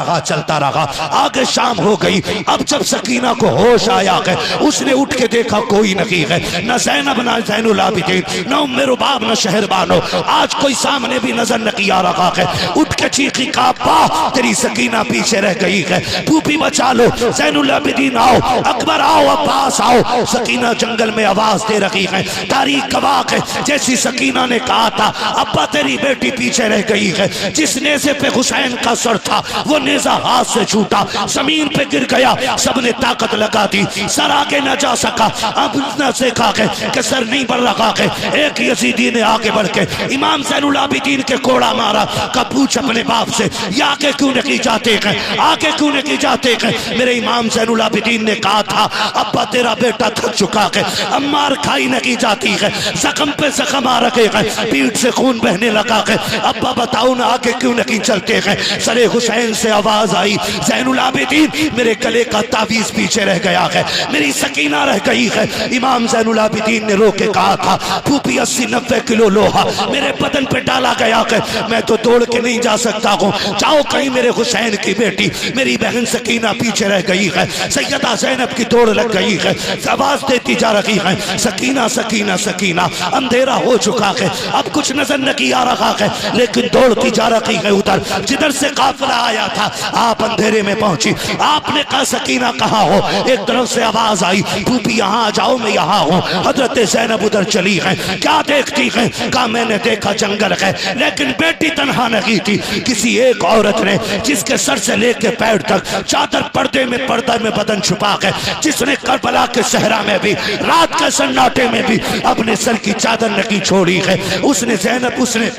Speaker 1: रहा, आगे शाम हो गई। अब जब सकीना को होश आया है, उसने उठ के देखा कोई नहीं है, न ज़ैनब, न ज़ैनुल आबिदीन, न उम्मे रुबाब, न शहरबानो। आज कोई सामने भी नजर नहीं आ रहा है। उठ चीखी का अब्बा, तेरी सकीना पीछे रह गई है, फूफी बचा लो, ज़ैनुल आबिदीन आओ, अकबर आओ, अब्बास आओ। सकीना जंगल में आवाज दे रही है। तारीख गवाह है, जैसी सकीना ने कहा था अब्बा तेरी बेटी पीछे रह गई है, जिस नेज़े पे हुसैन का सर था वो नेज़ा हाथ से छूटा, जमीन पे गिर गया। सबने ताकत लगा दी, सर आगे न जा सका। अब न देखा है कि सर नहीं बढ़ रहा है। एक यजीदी ने आगे बढ़ के इमाम ज़ैनुल आबिदीन के कोड़ा मारा। का पूछ अपने बाप से, ये आगे क्यों नहीं जाते हैं, आगे क्यों नहीं जाते हैं? मेरे इमाम ज़ैनुल आबिदीन ने कहा था अब्बा तेरा बेटा थक चुका है, अब मार खाई नहीं जाती है, जख्म पे जख्म आ रखे हैं, पीठ से खून बहने लगा है। अब्बा बताओ ना आगे क्यों नहीं चलते हैं? सरे हुसैन से आवाज आई, ज़ैनुल आबिदीन मेरे गले का तावीज पीछे रह गया है, मेरी सकीना रह गई है। इमाम ज़ैनुल आबिदीन ने रो के कहा था फूफी 80-90 किलो लोहा मेरे बदन पे डाला गया है, मैं तो दौड़ के नहीं जा सकता हूँ। जाओ कहीं, मेरे हुसैन की बेटी मेरी बहन सकीना पीछे रह गई है। सैयदा ज़ैनब की दौड़ लग गई है, आवाज देती जा रही है सकीना सकीना सकीना। अंधेरा हो चुका है, अब कुछ नजर नहीं आ रहा है, लेकिन दौड़ती जा रही है उधर जिधर से काफिला आया था। आप अंधेरे में पहुंची, आपने कहा सकीना कहाँ हो? एक तरफ से आवाज आई फूफी यहाँ आ जाओ, मैं यहाँ हूँ। हजरत ज़ैनब उधर चली है, क्या देखती है? कहा मैंने देखा जंगल है, लेकिन बेटी तनहा नहीं थी। किसी एक औरत ने जिसके सर से लेके पैर तक चादर पर्दे में बदन छुपा है, जिसने करबला के सहरा में भी रात के सन्नाटे में भी अपने सर की चादर नहीं छोड़ी है, उसने ज़ैनब उसने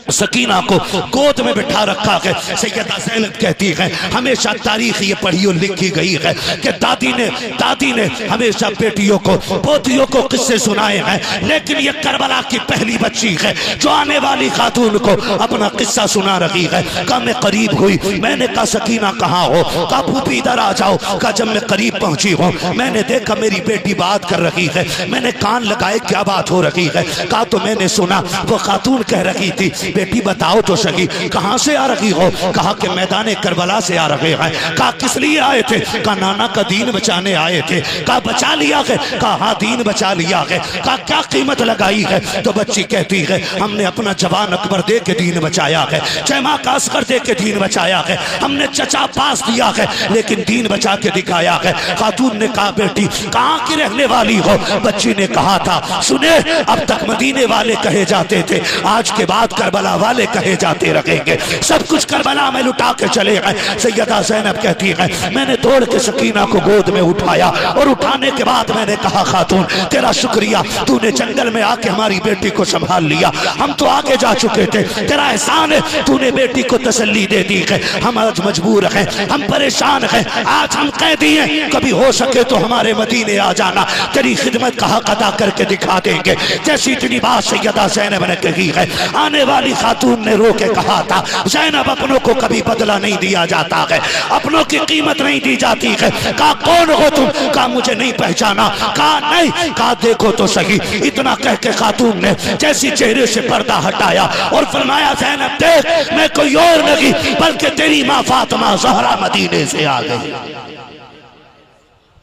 Speaker 1: सकीना को गोद में बिठा रखा है। सैयदा ज़ैनब कहती है हमेशा तारीख ये पढ़ी और लिखी गई है कि दादी ने हमेशा बेटियों को पोतियों को किस्से सुनाए हैं, लेकिन ये करबला की पहली बच्ची है जो आने वाली खातून को अपना किस्सा सुना रही है। कहा मैं करीब हुई, मैंने कहा सकीना कहाँ हो? कहा फूफी इधर आ जाओ। कहा जब मैं करीब पहुंची हूँ मैंने देखा मेरी बेटी बात कर रही है। मैंने कान लगाए क्या बात हो रही है? कहा तो मैंने सुना वो खातून कह रही थी बेटी बताओ तो सही कहां से आ रही हो? कहा कि मैदान करबला से आ रहे हैं। कहा किस लिए आए थे? कहा नाना का दीन बचाने आए थे। कहा बचा लिया है? कहा हाँ दीन बचा लिया है। कहा क्या कीमत लगाई है? तो बच्ची कहती है हमने अपना जवान अकबर दे के दीन बचाया है, चैमा का असगर दे के दीन बचाया है, हमने चचा पास दिया है लेकिन दीन बचा के दिखाया है। खातून ने कहा बेटी कहाँ की रहने वाली हो? बच्ची ने कहा था सुने अब तक मदीने वाले कहे जाते थे, आज के बाद करबला वाले कहे जाते रहेंगे। सब कुछ करबला में लुटा के चले गए। सैयदा ज़ैनब कहती है मैंने दौड़ के सकीना को गोद में उठाया और उठाने के बाद मैंने कहा खातून तेरा शुक्रिया, तूने जंगल में आके हमारी बेटी को संभाल लिया, हम तो आगे जा चुके थे, तेरा एहसान है तूने बेटी को तसल्ली दे दी है। हम आज मजबूर हैं, हम परेशान हैं, आज हम कैदी हैं, कभी हो सके तो हमारे मदीने आ जाना, तेरी खिदमत का हक अदा करके दिखा देंगे। जैसी इतनी बात सैयदा ज़ैनब ने कही है आने वाली खातून ने रो के कहा था ज़ैनब अपनों को कभी बदला नहीं दिया जाता है, अपनों की कीमत नहीं दी जाती है। कहा कौन हो तुम? कहा मुझे नहीं पहचाना। कहा नहीं। कहा देखो तो सही। इतना कह के खातून ने जैसी चेहरे से पर्दा हटाया और फरमाया ज़ैनब देख मैं कोई और नहीं बल्कि तेरी माँ फातिमा ज़हरा मदीने से आ गई।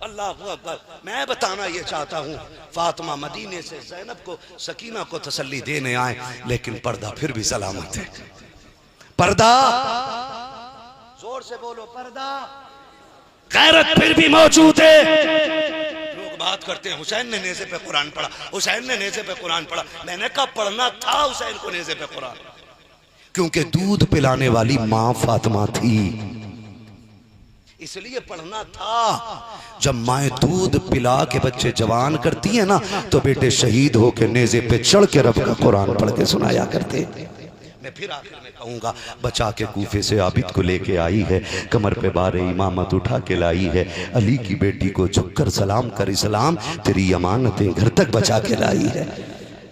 Speaker 1: अल्लाह अकबर। मैं बताना ये चाहता हूँ फातिमा मदीने से ज़ैनब को सकीना को तसल्ली देने आए, लेकिन पर्दा फिर भी सलामत है। पर्दा जोर से बोलो, पर्दा गैरत फिर भी मौजूद है। लोग बात करते हैं हुसैन ने नेज़े पे कुरान पढ़ा, हुसैन ने नेज़े पे कुरान पढ़ा। मैंने कहा पढ़ना था हुसैन को नेज़े पे कुरान, क्योंकि दूध पिलाने वाली माँ फातिमा थी, इसलिए पढ़ना था। जब माए दूध पिला के बच्चे जवान करती है ना तो बेटे शहीद होकर नेज़े पे चढ़ के रब का कुरान पढ़ के सुनाया करते। मैं फिर आखिर में कहूँगा बचा के कूफे से आबिद को लेके आई है, कमर पे बारे इमामत उठा के लाई है, अली की बेटी को झुककर सलाम कर इस्लाम तेरी अमानतें घर तक बचा के लाई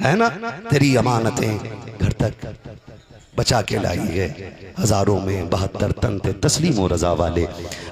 Speaker 1: है ना, तेरी अमानतें घर तक बचा के लाई है। हजारों में 72 तन थे तस्लीम और रजा वाले,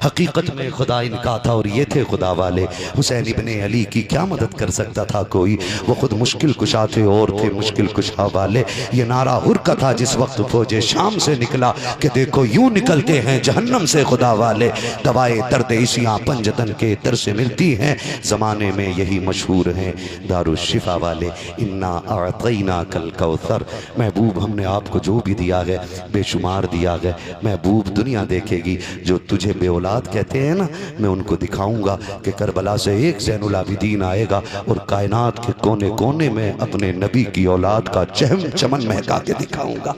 Speaker 1: हकीकत में खुदा इनका था और ये थे खुदा वाले। हुसैन इब्ने अली की क्या मदद कर सकता था कोई, वो खुद मुश्किल कुशा थे और थे मुश्किल कुशा वाले। ये नारा हुर का था जिस वक्त फौजे शाम से निकला कि देखो यूं निकलते हैं जहन्नम से खुदा वाले। दवाए दर्द इसियाँ पंजतन के दर से मिलती हैं, ज़माने में यही मशहूर हैं दारुशिफा वाले। इन्ना अअतैना कल कौसर, महबूब हमने आपको जो भी दिया है बेशुमार दिया है। महबूब दुनिया देखेगी जो तुझे बेऔलाद कहते हैं ना, मैं उनको दिखाऊंगा कि करबला से एक ज़ैनुल आबिदीन आएगा और कायनात के कोने कोने में अपने नबी की औलाद का चहम चमन महका के दिखाऊंगा,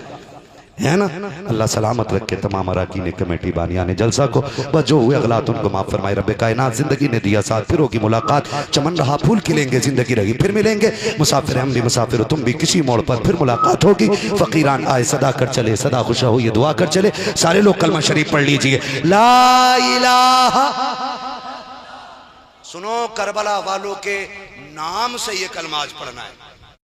Speaker 1: है ना। अल्लाह सलामत रखे तमाम अरकान कमेटी बानिया ने जलसा को, बस जो हुए अगलात उनको माफ़ फरमाए। रब्बे कायनात जिंदगी ने दिया साथ, फिर होगी मुलाकात, चमन रहा फूल खिलेंगे, जिंदगी रही फिर मिलेंगे। मुसाफिर हम भी मुसाफिर, तुम भी किसी मोड़ पर फिर मुलाकात होगी। फ़कीरान आए सदा कर चले, सदा खुश हो ये दुआ कर चले। सारे लोग कलमा शरीफ पढ़ लीजिए, ला इलाहा। सुनो करबला वालों के नाम से ये कलमा आज पढ़ना है।